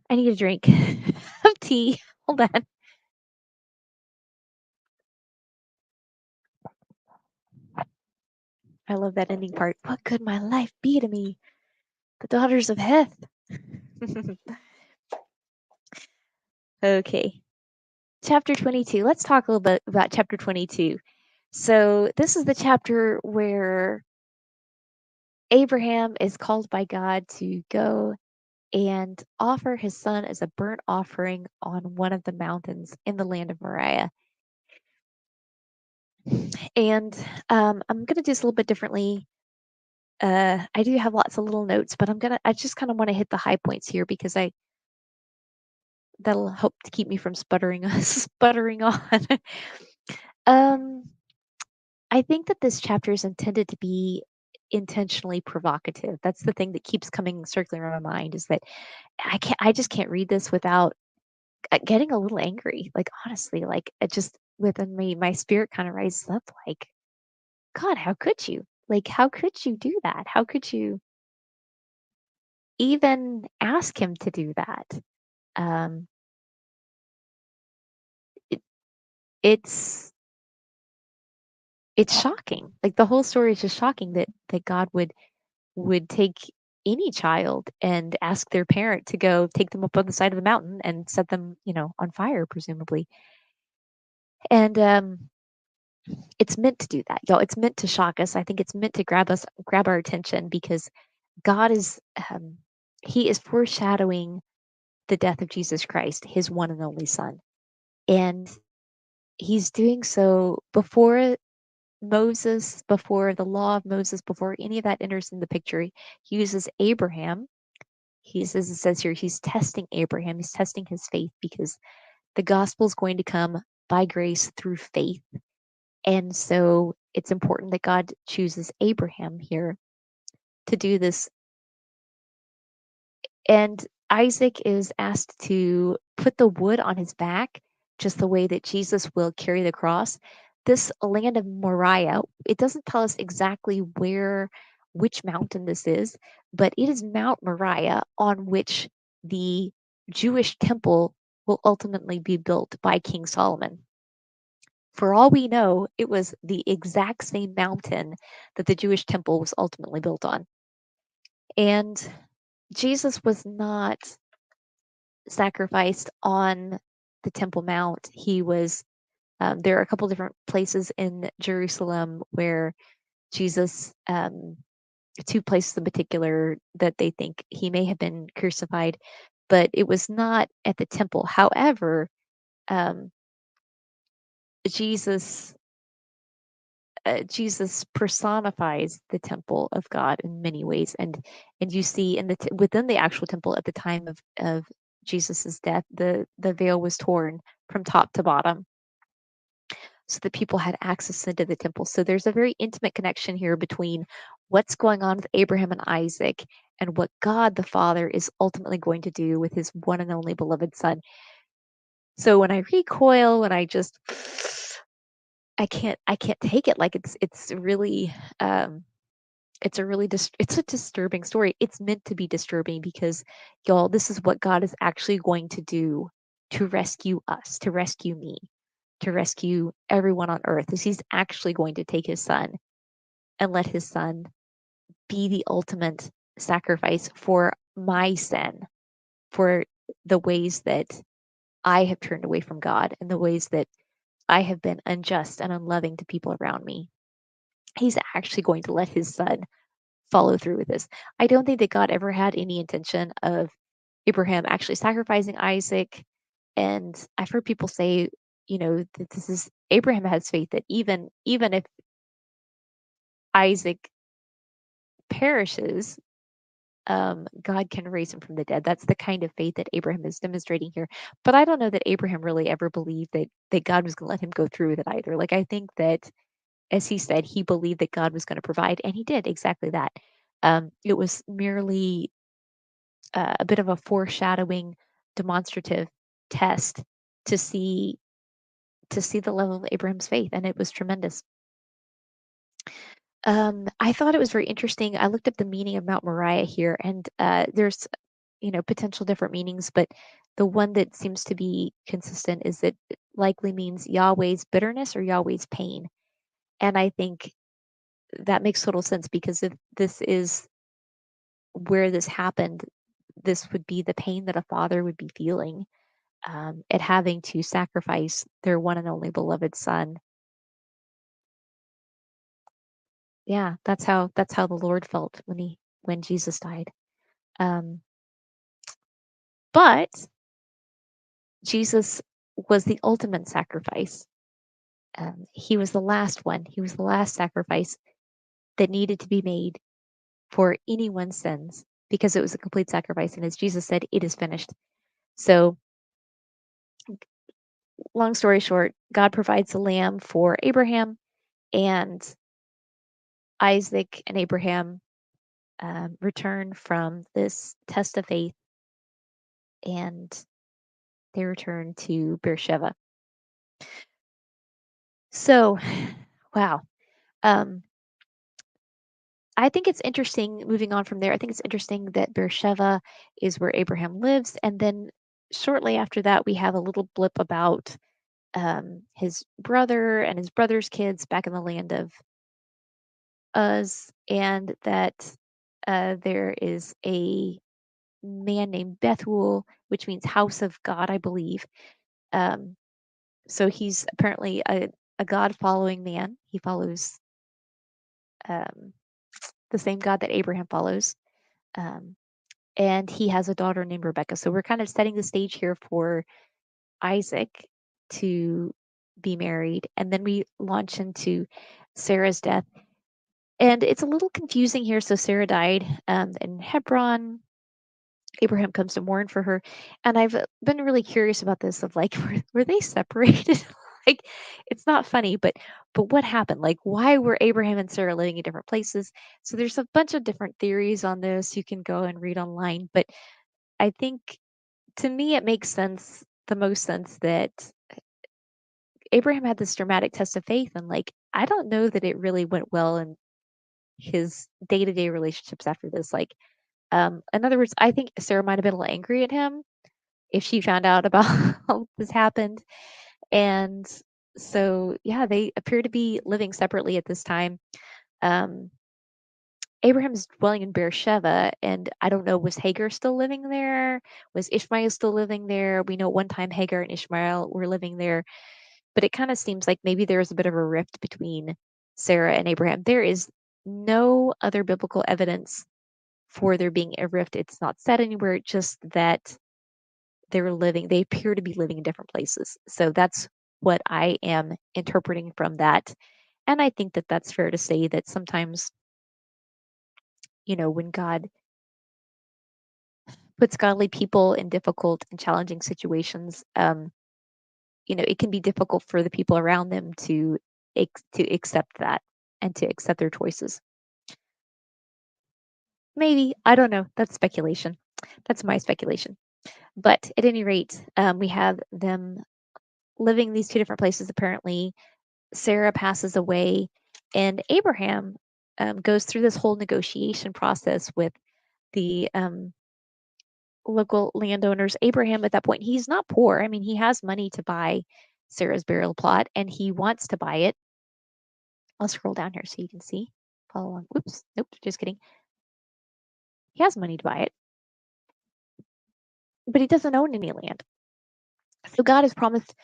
I need a drink of tea. Hold on. I love that ending part. What could my life be to me? The daughters of Heth. Okay. Chapter 22. Let's talk a little bit about chapter 22. So, this is the chapter where Abraham is called by God to go and offer his son as a burnt offering on one of the mountains in the land of Moriah. And I'm going to do this a little bit differently. I do have lots of little notes, but I just kind of want to hit the high points here because that'll help to keep me from sputtering on. Um, I think that this chapter is intended to be intentionally provocative. That's the thing that keeps coming circling around my mind is that I just can't read this without getting a little angry. Like honestly, like it just within me, my spirit kind of rises up like, God, how could you? Like, how could you do that? How could you even ask him to do that? Um, it, it's it's shocking. Like the whole story is just shocking that God would take any child and ask their parent to go take them up on the side of the mountain and set them, on fire, presumably. And it's meant to do that, y'all. It's meant to shock us. I think it's meant to grab our attention because God is, He is foreshadowing the death of Jesus Christ, His one and only Son, and He's doing so before Moses, before the law of Moses, before any of that enters in the picture. He uses Abraham. As it says here, he's testing Abraham. He's testing his faith because the gospel is going to come by grace through faith. And so it's important that God chooses Abraham here to do this. And Isaac is asked to put the wood on his back, just the way that Jesus will carry the cross. This land of Moriah, it doesn't tell us exactly which mountain this is, but it is Mount Moriah on which the Jewish temple will ultimately be built by King Solomon. For all we know, it was the exact same mountain that the Jewish temple was ultimately built on. And Jesus was not sacrificed on the Temple Mount. He was, there are a couple different places in Jerusalem where Jesus, two places in particular that they think he may have been crucified, but it was not at the temple. However, um, Jesus Jesus personifies the temple of God in many ways, and you see within the actual temple at the time of Jesus's death, the veil was torn from top to bottom, so that people had access into the temple. So there's a very intimate connection here between what's going on with Abraham and Isaac and what God the Father is ultimately going to do with His one and only beloved Son. So when I recoil, when I just I can't take it. Like it's really it's a really it's a disturbing story. It's meant to be disturbing because y'all, this is what God is actually going to do to rescue us, to rescue me, to rescue everyone on earth. Is He's actually going to take His Son and let His Son be the ultimate sacrifice for my sin, for the ways that I have turned away from God and the ways that I have been unjust and unloving to people around me. He's actually going to let His Son follow through with this. I don't think that God ever had any intention of Abraham actually sacrificing Isaac. And I've heard people say, that this is Abraham has faith that even if Isaac perishes, God can raise him from the dead. That's the kind of faith that Abraham is demonstrating here. But I don't know that Abraham really ever believed that God was going to let him go through with it either. Like I think that, as he said, he believed that God was going to provide, and He did exactly that. It was merely a bit of a foreshadowing, demonstrative test to see the level of Abraham's faith, and it was tremendous. I thought it was very interesting. I looked up the meaning of Mount Moriah here, and there's potential different meanings, but the one that seems to be consistent is that it likely means Yahweh's bitterness or Yahweh's pain. And I think that makes total sense because if this is where this happened, this would be the pain that a father would be feeling at having to sacrifice their one and only beloved son. Yeah, that's how the Lord felt when Jesus died. Um, but Jesus was the ultimate sacrifice. He was the last one. He was the last sacrifice that needed to be made for anyone's sins because it was a complete sacrifice. And as Jesus said, it is finished. So long story short, God provides a lamb for Abraham, and Isaac and Abraham return from this test of faith, and they return to Beersheba. So, wow. Um, I think it's interesting, moving on from there, I think it's interesting that Beersheba is where Abraham lives. And then shortly after that, we have a little blip about his brother and his brother's kids back in the land of Uz, and that there is a man named Bethuel, which means house of God, I believe. Um, so he's apparently a God following man. He follows um, the same God that Abraham follows. Um, and he has a daughter named Rebecca. So we're kind of setting the stage here for Isaac to be married. And then we launch into Sarah's death. And it's a little confusing here. So Sarah died in Hebron. Abraham comes to mourn for her. And I've been really curious about this of like, were they separated? Like, it's not funny, but what happened? Like, why were Abraham and Sarah living in different places? So there's a bunch of different theories on this. You can go and read online. But I think to me it makes sense, the most sense, that Abraham had this dramatic test of faith, and like I don't know that it really went well in his day-to-day relationships after this. Like, in other words, I think Sarah might have been a little angry at him if she found out about how this happened. And so, yeah, they appear to be living separately at this time. Um, Abraham's dwelling in Beersheba, and I don't know, was Hagar still living there? Was Ishmael still living there? We know at one time Hagar and Ishmael were living there, but it kind of seems like maybe there was a bit of a rift between Sarah and Abraham. There is no other biblical evidence for there being a rift. It's not said anywhere, just that they appear to be living in different places. So that's what I am interpreting from that. And I think that that's fair to say that sometimes, when God puts godly people in difficult and challenging situations, it can be difficult for the people around them to accept that and to accept their choices. Maybe, I don't know. That's speculation. That's my speculation. But at any rate, we have them living in these two different places. Apparently, Sarah passes away, and Abraham goes through this whole negotiation process with the local landowners. Abraham, at that point, he's not poor. I mean, he has money to buy Sarah's burial plot, and he wants to buy it. I'll scroll down here so you can see. Follow along. Oops. Nope. Just kidding. He has money to buy it, but he doesn't own any land. So God has promised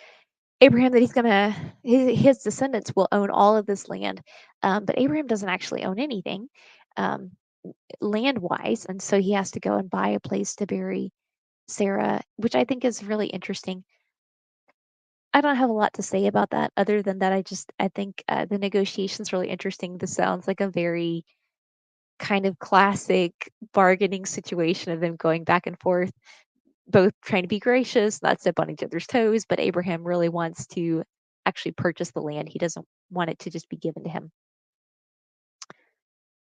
Abraham that his descendants will own all of this land. But Abraham doesn't actually own anything um, land wise. And so he has to go and buy a place to bury Sarah, which I think is really interesting. I don't have a lot to say about that other than that I think the negotiation's really interesting. This sounds like a very kind of classic bargaining situation of them going back and forth, both trying to be gracious, not step on each other's toes, but Abraham really wants to actually purchase the land. He doesn't want it to just be given to him.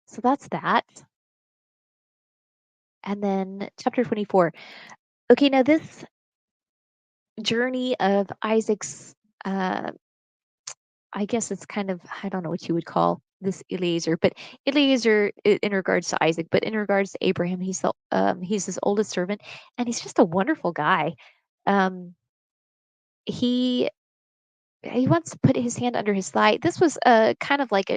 So that's that. And then chapter 24. Okay, now this journey of Isaac's, uh, I guess it's kind of, I don't know what you would call this Eliezer, but Eliezer in regards to Isaac, but in regards to Abraham, he's his oldest servant, and he's just a wonderful guy. Um, he he wants to put his hand under his thigh. This was kind of like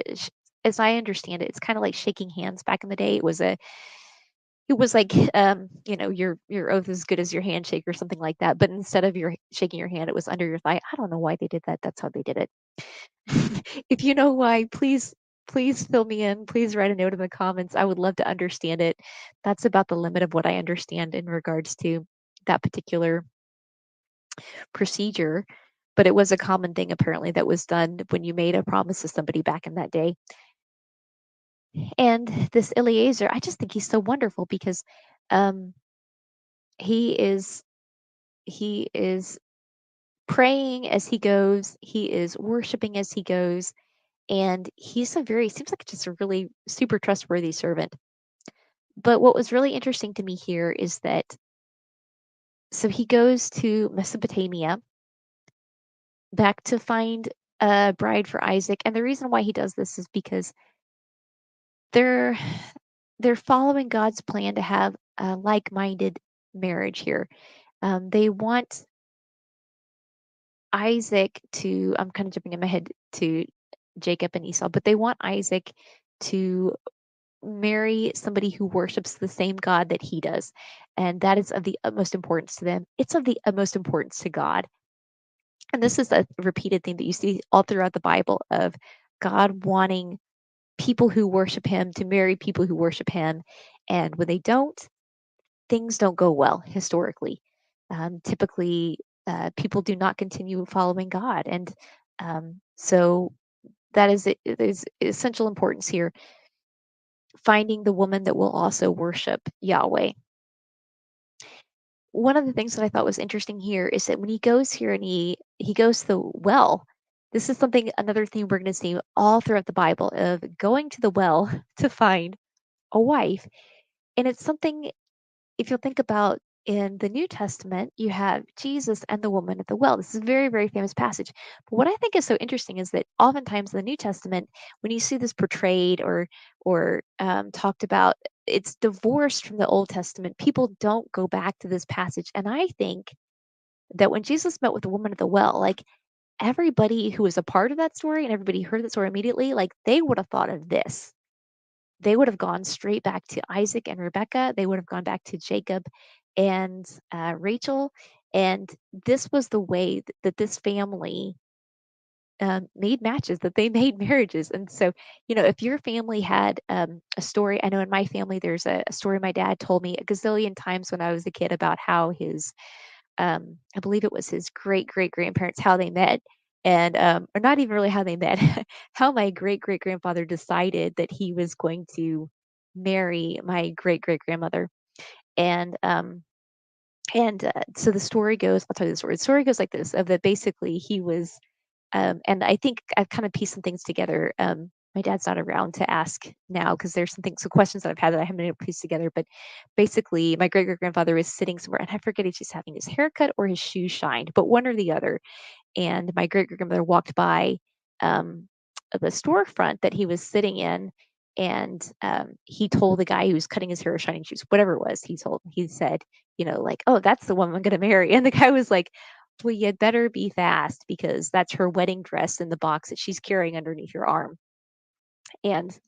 as I understand it, it's kind of like shaking hands back in the day. It was like your oath is as good as your handshake or something like that. But instead of your shaking your hand, it was under your thigh. I don't know why they did that. That's how they did it. If you know why, please fill me in. Please write a note in the comments. I would love to understand it. That's about the limit of what I understand in regards to that particular procedure, but it was a common thing apparently that was done when you made a promise to somebody back in that day. And this Eliezer, I just think he's so wonderful because um, he is he is praying as he goes, he is worshiping as he goes, and he's a very seems like just a really super trustworthy servant. But what was really interesting to me here is that so he goes to Mesopotamia back to find a bride for Isaac, and the reason why he does this is because they're they're following God's plan to have a like-minded marriage here. They want Isaac to, I'm kind of jumping in my head to Jacob and Esau, but they want Isaac to marry somebody who worships the same God that he does. And that is of the utmost importance to them. It's of the utmost importance to God. And this is a repeated theme that you see all throughout the Bible of God wanting people who worship him to marry people who worship him. And when they don't, things don't go well historically. Typically, people do not continue following God. And so that is essential importance here, finding the woman that will also worship Yahweh. One of the things that I thought was interesting here is that when he goes here and he goes to the well, this is something another thing we're going to see all throughout the Bible of going to the well to find a wife. And it's something, if you'll think about in the New Testament, you have Jesus and the woman at the well. This is a very, very famous passage. But what I think is so interesting is that oftentimes in the New Testament, when you see this portrayed or talked about, it's divorced from the Old Testament. People don't go back to this passage, and I think that when Jesus met with the woman at the well, like everybody who was a part of that story and everybody who heard that story immediately, like they would have thought of this. They would have gone straight back to Isaac and Rebecca. They would have gone back to Jacob and Rachel. And this was the way that this family made matches, that they made marriages. And so, if your family had a story, I know in my family, there's a story my dad told me a gazillion times when I was a kid about how I believe it was his great great grandparents, how they met. And or not even really how they met, how my great great grandfather decided that he was going to marry my great great grandmother. And so the story goes, I'll tell you the story. The story goes like this: of that basically he was, and I think I've kind of pieced some things together. My dad's not around to ask now because there's some questions that I've had that I haven't been able to piece together. But basically, my great great grandfather was sitting somewhere, and I forget if he's having his haircut or his shoes shined, but one or the other. And my great great grandmother walked by um, the storefront that he was sitting in, and he told the guy who was cutting his hair or shining shoes, whatever it was, he said, like, oh, that's the woman I'm going to marry. And the guy was like, well, you'd better be fast because that's her wedding dress in the box that she's carrying underneath her arm. And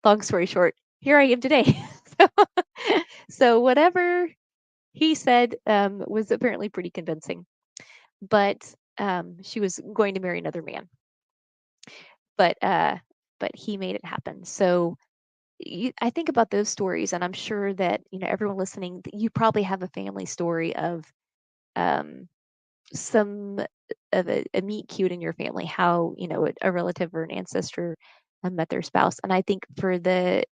long story short, here I am today. so, so whatever he said was apparently pretty convincing. But she was going to marry another man. But he made it happen. So I think about those stories, and I'm sure that everyone listening, that you probably have a family story of um, some of a meet cute in your family, how a relative or an ancestor met their spouse. And I think for the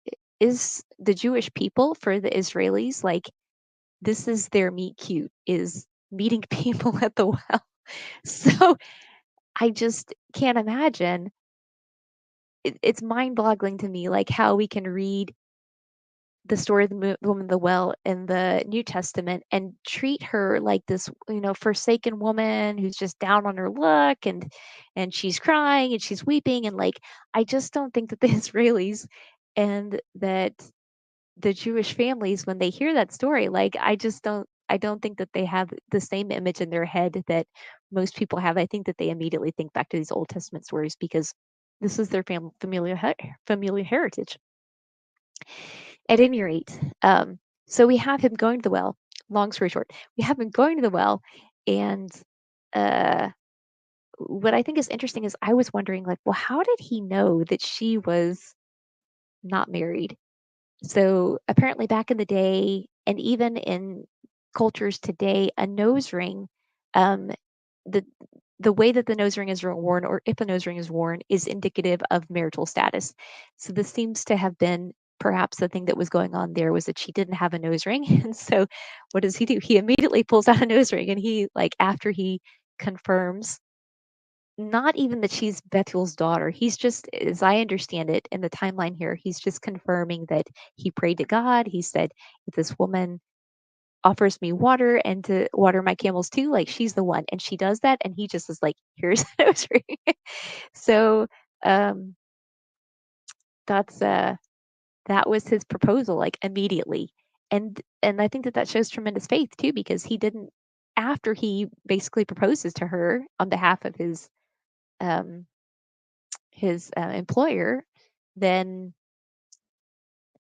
Jewish people, for the Israelis, like this is their meet cute, is meeting people at the well. So I just can't imagine. It's mind-boggling to me, like how we can read the story of the woman at the well in the New Testament and treat her like this, forsaken woman who's just down on her luck, and she's crying and she's weeping, and like I just don't think that the Israelis and that the Jewish families, when they hear that story, like I don't think that they have the same image in their head that most people have. I think that they immediately think back to these Old Testament stories because this is their familiar heritage. At any rate, so we have him going to the well. Long story short, we have him going to the well, and uh, what I think is interesting is I was wondering, like, well, how did he know that she was not married? So apparently, back in the day, and even in cultures today, a nose ring, um, the the way that the nose ring is worn, or if a nose ring is worn, is indicative of marital status. So this seems to have been perhaps the thing that was going on there was that she didn't have a nose ring, and so what does he do? He immediately pulls out a nose ring, and he like after he confirms not even that she's Bethuel's daughter. He's just, as I understand it in the timeline here, he's just confirming that he prayed to God. He said, if this woman offers me water and to water my camels too, like she's the one. And she does that. And he just is like, here's a nose ring. So um, that's that was his proposal, like immediately. And I think that that shows tremendous faith too, because he didn't, after he basically proposes to her on behalf of um, his employer, then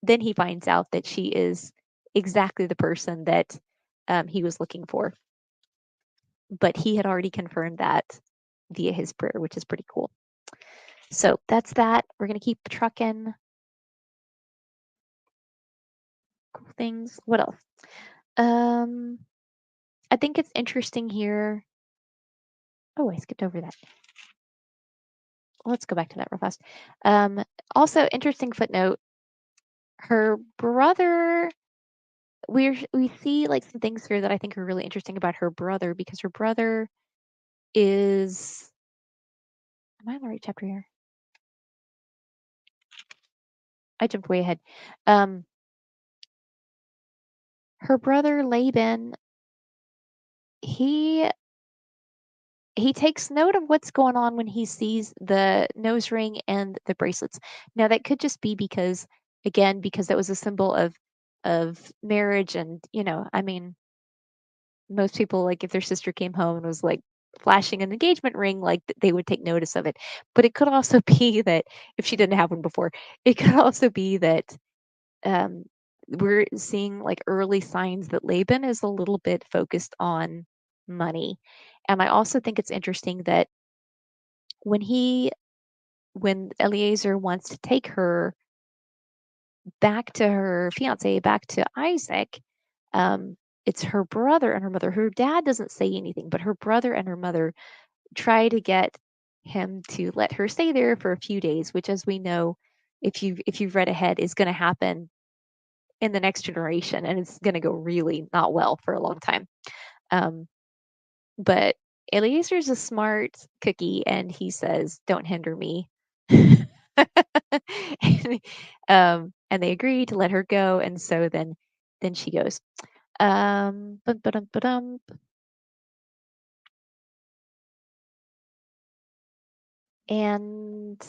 then he finds out that she is exactly the person that he was looking for. But he had already confirmed that via his prayer, which is pretty cool. So that's that. We're gonna keep trucking. Cool things. What else? Um, I think it's interesting here. Oh, I skipped over that. Let's go back to that real fast. Also, interesting footnote. Her brother. We see like some things here that I think are really interesting about her brother, because her brother is. Am I in the right chapter here? I jumped way ahead. Um, her brother Laban, he he takes note of what's going on when he sees the nose ring and the bracelets. Now that could just be because, again, because that was a symbol of marriage, and I mean, most people, like if their sister came home and was like flashing an engagement ring, like they would take notice of it. But it could also be that if she didn't have one before, it could also be that um, we're seeing like early signs that Laban is a little bit focused on money. And I also think it's interesting that when he when Eliezer wants to take her back to her fiance, back to Isaac, um, it's her brother and her mother. Her dad doesn't say anything, but her brother and her mother try to get him to let her stay there for a few days, which, as we know, if you've read ahead, is going to happen in the next generation, and it's going to go really not well for a long time. Um, but Eliezer's a smart cookie, and he says, "Don't hinder me." and, and they agree to let her go, and so then she goes. Bum. And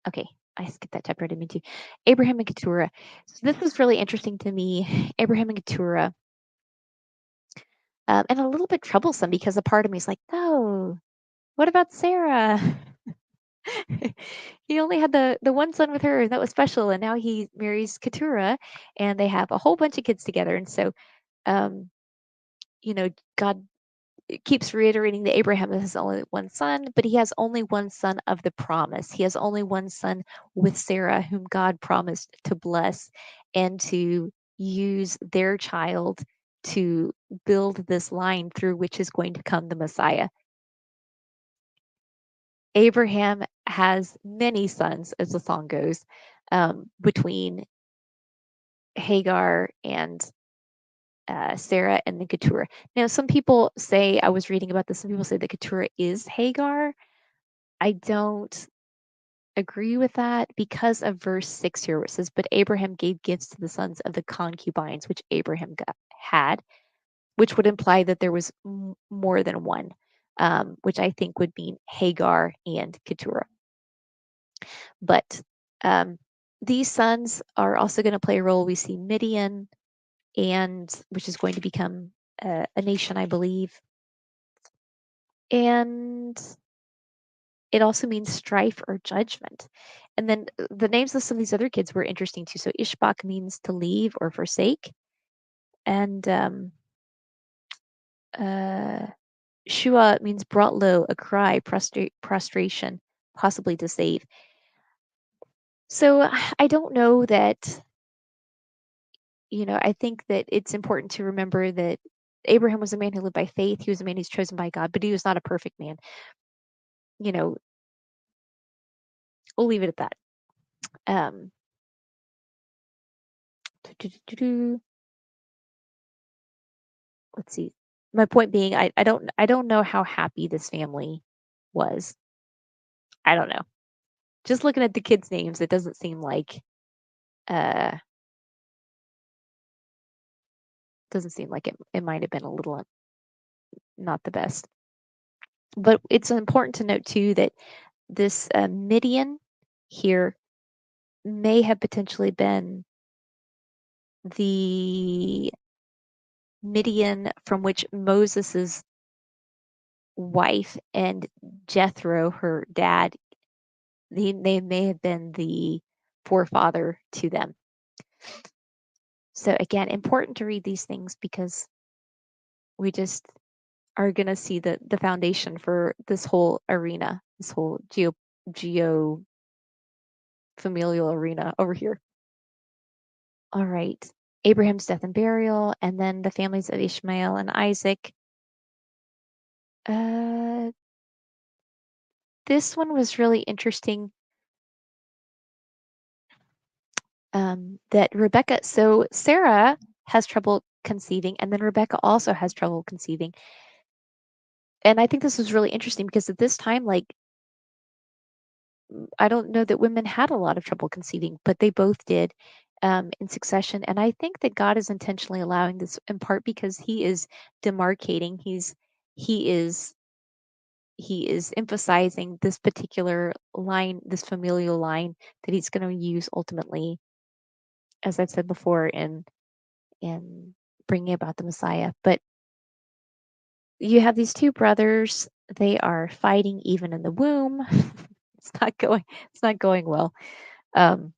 okay, I skipped that chapter. I didn't mean to. Abraham and Keturah. So this is really interesting to me. Abraham and Keturah, and a little bit troublesome, because a part of me is like, no, what about Sarah? He only had the one son with her, and that was special. And now he marries Keturah, and they have a whole bunch of kids together. And so, um, God keeps reiterating that Abraham has only one son, but he has only one son of the promise. He has only one son with Sarah, whom God promised to bless and to use their child to build this line through which is going to come the Messiah. Abraham has many sons, as the song goes, between Hagar and Sarah and then Keturah. Now, some people say, I was reading about this, some people say that Keturah is Hagar. I don't agree with that because of verse 6 here, where it says, But Abraham gave gifts to the sons of the concubines which Abraham had, which would imply that there was more than one, which I think would mean Hagar and Keturah. But um, these sons are also going to play a role. We see Midian, and which is going to become a nation, I believe. And it also means strife or judgment. And then the names of some of these other kids were interesting too. So Ishbak means to leave or forsake. And uh, Shua means brought low, a cry, prostration, possibly to save. So I don't know that, I think that it's important to remember that Abraham was a man who lived by faith. He was a man who's chosen by God, but he was not a perfect man. You know, we'll leave it at that. Um, let's see. My point being, I don't know how happy this family was. I don't know. Just looking at the kids' names, it doesn't seem like uh it might have been a little not the best. But it's important to note too that this Midian here may have potentially been the Midian from which Moses's wife and Jethro, her dad, they may have been the forefather to them. So again, important to read these things because we just are going to see the foundation for this whole arena, this whole geo familial arena over here. All right. Abraham's death and burial, and then the families of Ishmael and Isaac. Uh, this one was really interesting. That Rebecca, so Sarah has trouble conceiving, and then Rebecca also has trouble conceiving. And I think this was really interesting because at this time, like, I don't know that women had a lot of trouble conceiving, but they both did in succession. And I think that God is intentionally allowing this in part because He is demarcating. He is he is emphasizing this particular line, this familial line that He's going to use ultimately, as I've said before, in bringing about the Messiah. But you have these two brothers. They are fighting even in the womb. it's not going. It's not going well. Um,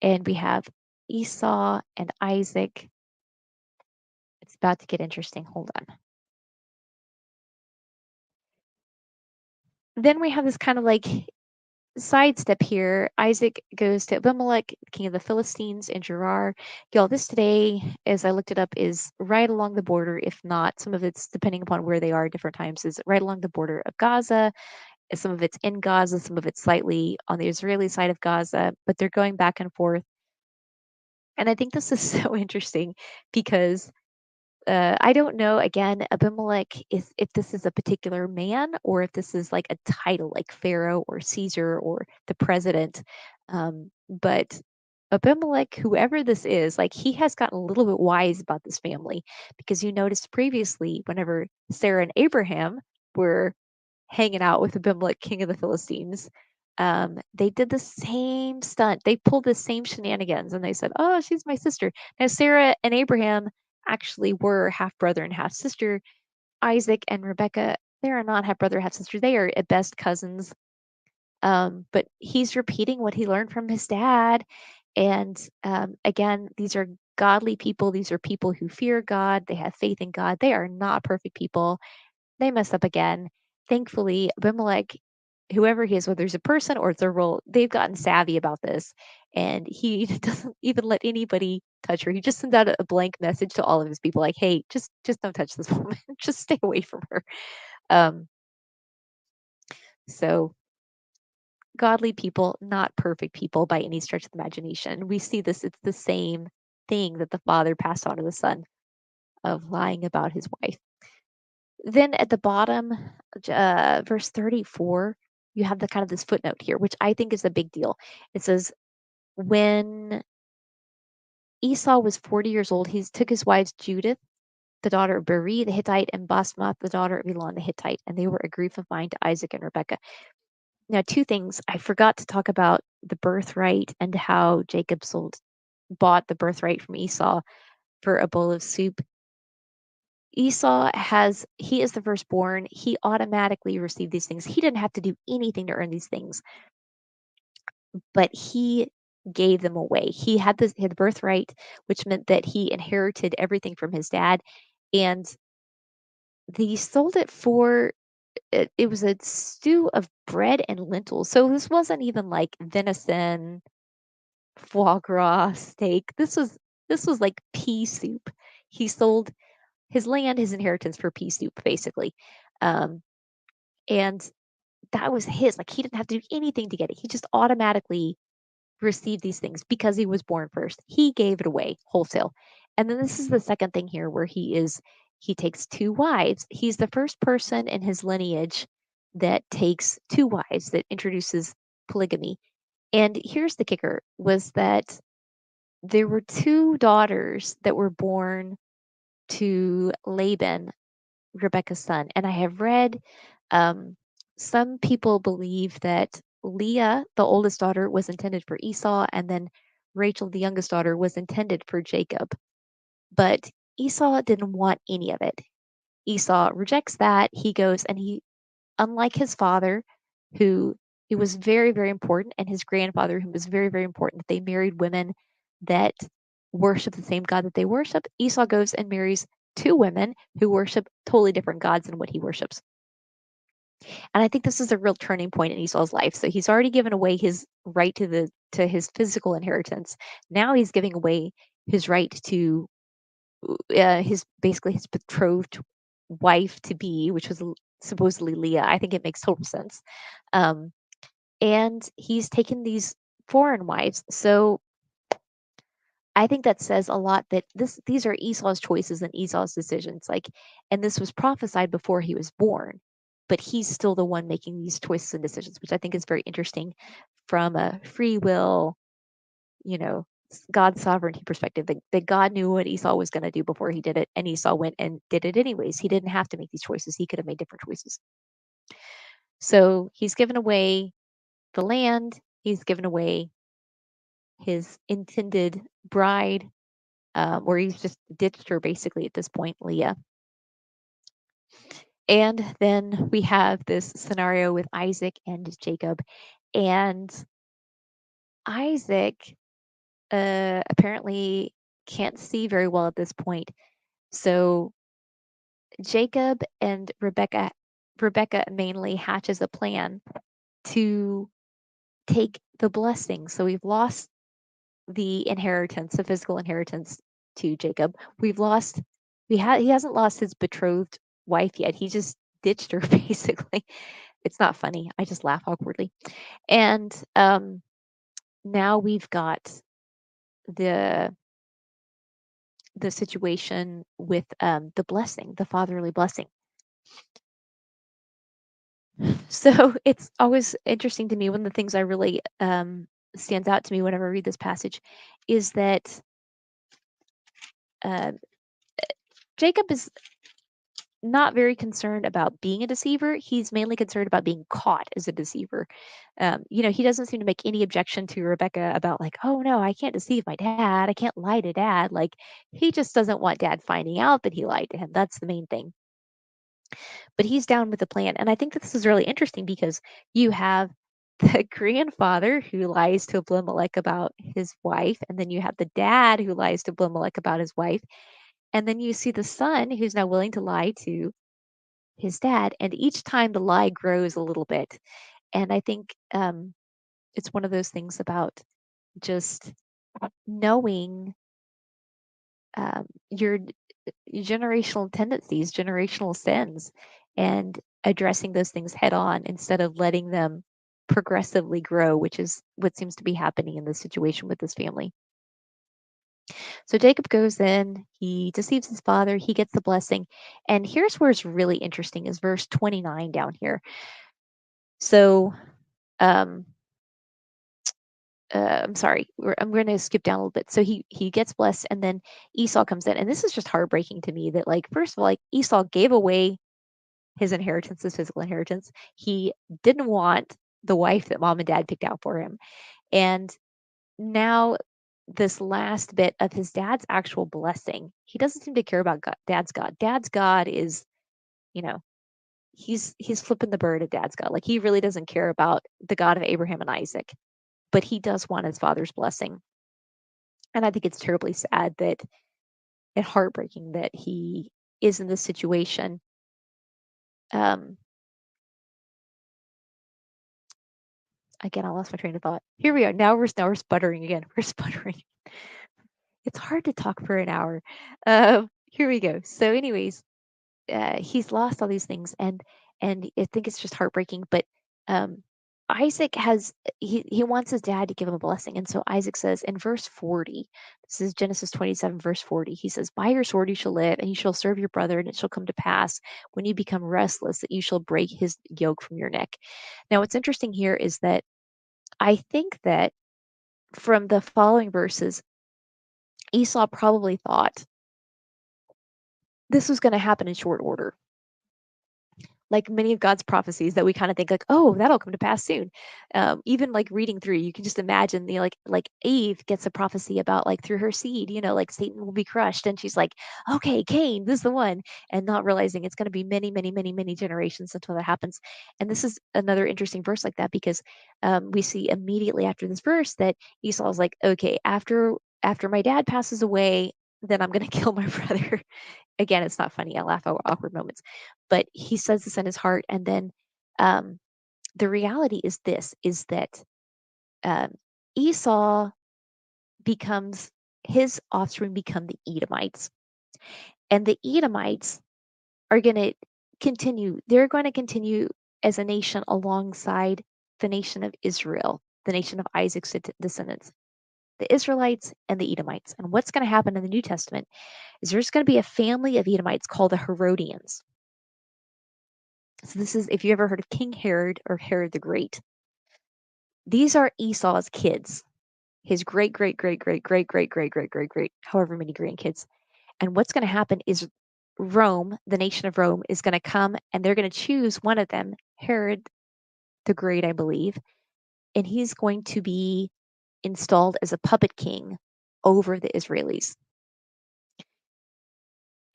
and we have Esau and Isaac. It's about to get interesting. Hold on. Then we have this kind of like sidestep here. Isaac goes to Abimelech, king of the Philistines, in Gerar. Y'all, this today, as I looked it up, is right along the border. If not, some of it's depending upon where they are at different times, is right along the border of Gaza. Some of it's in Gaza, some of it's slightly on the Israeli side of Gaza, but they're going back and forth. And I think this is so interesting because I don't know, again, Abimelech, is if this is a particular man or if this is like a title like Pharaoh or Caesar or the president. But Abimelech, whoever this is, like he has gotten a little bit wise about this family because you noticed previously, whenever Sarah and Abraham were hanging out with Abimelech, king of the Philistines, they did the same stunt. They pulled the same shenanigans and they said, "Oh, she's my sister." Now, Sarah and Abraham actually were half brother and half sister. Isaac and Rebecca, they are not half brother, half sister. They are at best cousins. But he's repeating what he learned from his dad. And again, these are godly people. These are people who fear God. They have faith in God. They are not perfect people. They messed up again. Thankfully, Abimelech, whoever he is, whether he's a person or it's a role, they've gotten savvy about this. And he doesn't even let anybody touch her. He just sends out a blank message to all of his people, like, "Hey, just don't touch this woman. just stay away from her." Um, so godly people, not perfect people by any stretch of the imagination. We see this; it's the same thing that the father passed on to the son of lying about his wife. Then at the bottom, verse 34, you have the kind of this footnote here, which I think is a big deal. It says, when Esau was 40 years old, he took his wives Judith, the daughter of Beri the Hittite, and Basmath, the daughter of Elon the Hittite, and they were a grief of mind to Isaac and Rebekah. Now, two things. I forgot to talk about the birthright and how Jacob bought the birthright from Esau for a bowl of soup. He is the firstborn. He automatically received these things. He didn't have to do anything to earn these things, but he gave them away. He had the birthright, which meant that he inherited everything from his dad, and he sold it for it was a stew of bread and lentils. So this wasn't even like venison, foie gras, steak. This was like pea soup. He sold his land, his inheritance for pea soup, basically. Um, and that was his. Like he didn't have to do anything to get it. He just automatically received these things because he was born first. He gave it away wholesale. And then this is the second thing here where He takes two wives. He's the first person in his lineage that takes two wives, that introduces polygamy. And here's the kicker, was that there were two daughters that were born to Laban, Rebecca's son. And I have read um, some people believe that Leah, the oldest daughter, was intended for Esau, and then Rachel, the youngest daughter, was intended for Jacob. But Esau didn't want any of it. Esau rejects that. He goes and he, unlike his father, who it was very, very important, and his grandfather, who was very, very important, that they married women that worship the same God that they worship. Esau goes and marries two women who worship totally different gods than what he worships. And I think this is a real turning point in Esau's life. So he's already given away his right to his physical inheritance. Now he's giving away his right to his basically his betrothed wife to be, which was supposedly Leah. I think it makes total sense. Um, and he's taken these foreign wives. So I think that says a lot, that these are Esau's choices and Esau's decisions. Like, and this was prophesied before he was born, but he's still the one making these choices and decisions, which I think is very interesting from a free will, you know, God's sovereignty perspective. That God knew what Esau was going to do before he did it, and Esau went and did it anyways. He didn't have to make these choices. He could have made different choices. So he's given away the land. He's given away his intended bride, or he's just ditched her basically at this point, Leah. And then we have this scenario with Isaac and Jacob. And Isaac apparently can't see very well at this point. So Jacob and Rebecca mainly hatches a plan to take the blessing. So we've lost the inheritance, the physical inheritance to Jacob. He hasn't lost his betrothed wife yet. He just ditched her basically. It's not funny. I just laugh awkwardly. And now we've got the the situation with the blessing, the fatherly blessing. So it's always interesting to me. One of the things I really stands out to me whenever I read this passage is that uh, Jacob is not very concerned about being a deceiver. He's mainly concerned about being caught as a deceiver. He doesn't seem to make any objection to Rebecca about, like, oh no, I can't deceive my dad. I can't lie to dad. Like, he just doesn't want dad finding out that he lied to him. That's the main thing. But he's down with the plan. And I think that this is really interesting because you have the grandfather who lies to Abimelech about his wife, and then you have the dad who lies to Abimelech about his wife, and then you see the son who's now willing to lie to his dad, and each time the lie grows a little bit. And I think it's one of those things about just knowing your generational tendencies, generational sins, and addressing those things head on instead of letting them progressively grow, which is what seems to be happening in this situation with this family. So Jacob goes in, he deceives his father, he gets the blessing. And here's where it's really interesting, is verse 29 down here. So um, I'm sorry, I'm going to skip down a little bit. So he gets blessed, and then Esau comes in, and this is just heartbreaking to me. That, like, first of all, like, Esau gave away his inheritance, his physical inheritance. He didn't want the wife that mom and dad picked out for him, and now this last bit of his dad's actual blessing, he doesn't seem to care about dad's God. Dad's God is, you know, he's flipping the bird at dad's God. Like, he really doesn't care about the God of Abraham and Isaac, but he does want his father's blessing. And I think it's terribly sad that, and heartbreaking that, he is in this situation. Um, Again, I lost my train of thought. Here we are. Now we're sputtering again. We're sputtering. It's hard to talk for an hour. Here we go. So, anyways, he's lost all these things, and I think it's just heartbreaking. But um, Isaac has he wants his dad to give him a blessing, and so Isaac says in verse 40, this is Genesis 27 verse 40. He says, "By your sword you shall live, and you shall serve your brother, and it shall come to pass when you become restless that you shall break his yoke from your neck." Now, what's interesting here is that I think that from the following verses, Esau probably thought this was going to happen in short order. Like many of God's prophecies that we kind of think like, oh, that'll come to pass soon. Even like reading through, you can just imagine the like Eve gets a prophecy about like through her seed, like Satan will be crushed, and she's like, okay, Cain, this is the one, and not realizing it's going to be many, many, many, many generations until that happens. And this is another interesting verse like that because we see immediately after this verse that Esau is like, okay, after my dad passes away, then I'm going to kill my brother. Again, it's not funny. I laugh at awkward moments, but he says this in his heart. And then um, the reality is this: is that um, Esau becomes his offspring become the Edomites, and the Edomites are going to continue. They're going to continue as a nation alongside the nation of Israel, the nation of Isaac's descendants, the Israelites and the Edomites. And what's going to happen in the New Testament is there's going to be a family of Edomites called the Herodians. So this is if you ever heard of King Herod or Herod the Great. These are Esau's kids, his great great great great great great great great great great however many grandkids. And what's going to happen is Rome, the nation of Rome, is going to come and they're going to choose one of them, Herod the Great, I believe, and he's going to be installed as a puppet king over the Israelis.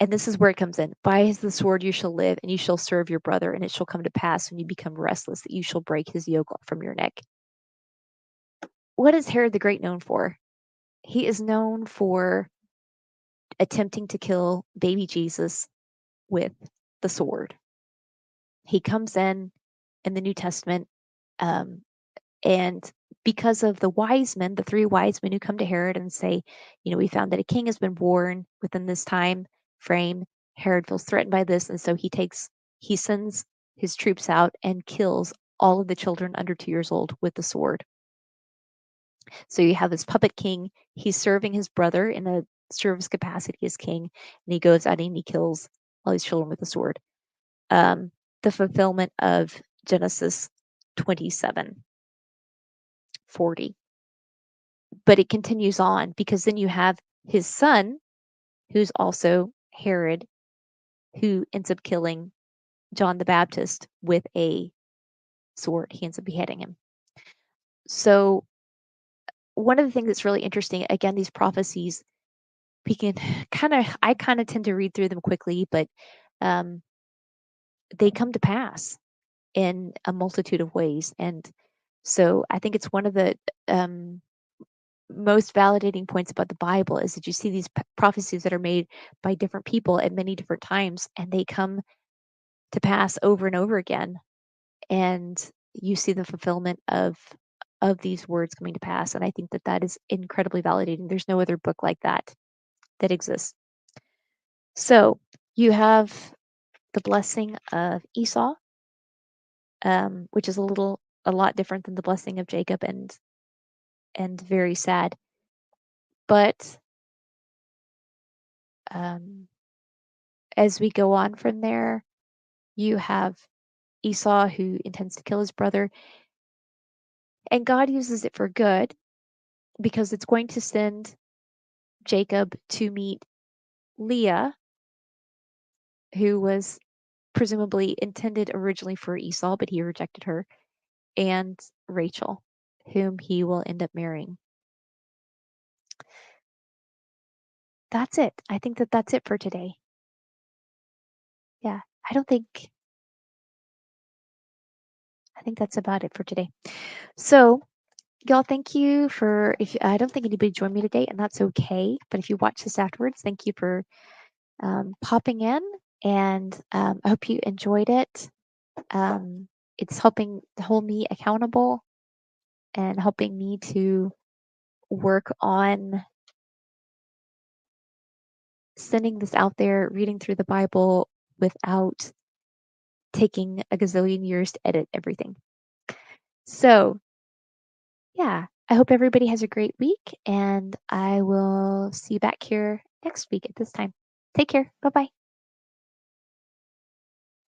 And this is where it comes in. By the sword you shall live, and you shall serve your brother, and it shall come to pass when you become restless that you shall break his yoke from your neck. What is Herod the Great known for? He is known for attempting to kill baby Jesus with the sword. He comes in the New Testament, um, and because of the wise men, the three wise men who come to Herod and say, we found that a king has been born within this time frame. Herod feels threatened by this, and so he sends his troops out and kills all of the children under 2 years old with the sword. So you have this puppet king. He's serving his brother in a service capacity as king, and he goes out and he kills all these children with a sword. The fulfillment of Genesis 27:40. But it continues on because then you have his son, who's also Herod, who ends up killing John the Baptist with a sword. He ends up beheading him. So one of the things that's really interesting, again, these prophecies, we can I kind of tend to read through them quickly, but um, they come to pass in a multitude of ways. And so I think it's one of the um, most validating points about the Bible is that you see these prophecies that are made by different people at many different times, and they come to pass over and over again. And you see the fulfillment of these words coming to pass. And I think that that is incredibly validating. There's no other book like that exists. So you have the blessing of Esau, which is a lot different than the blessing of Jacob, and very sad. But um, as we go on from there, you have Esau who intends to kill his brother, and God uses it for good because it's going to send Jacob to meet Leah, who was presumably intended originally for Esau, but he rejected her, and Rachel, whom he will end up marrying. That's it. I think that that's it for today. Yeah, I think that's about it for today. So, y'all, thank you for I don't think anybody joined me today, and that's okay. But if you watch this afterwards, thank you for popping in, and I hope you enjoyed it. It's helping to hold me accountable and helping me to work on sending this out there, reading through the Bible without taking a gazillion years to edit everything. So, yeah, I hope everybody has a great week, and I will see you back here next week at this time. Take care. Bye bye.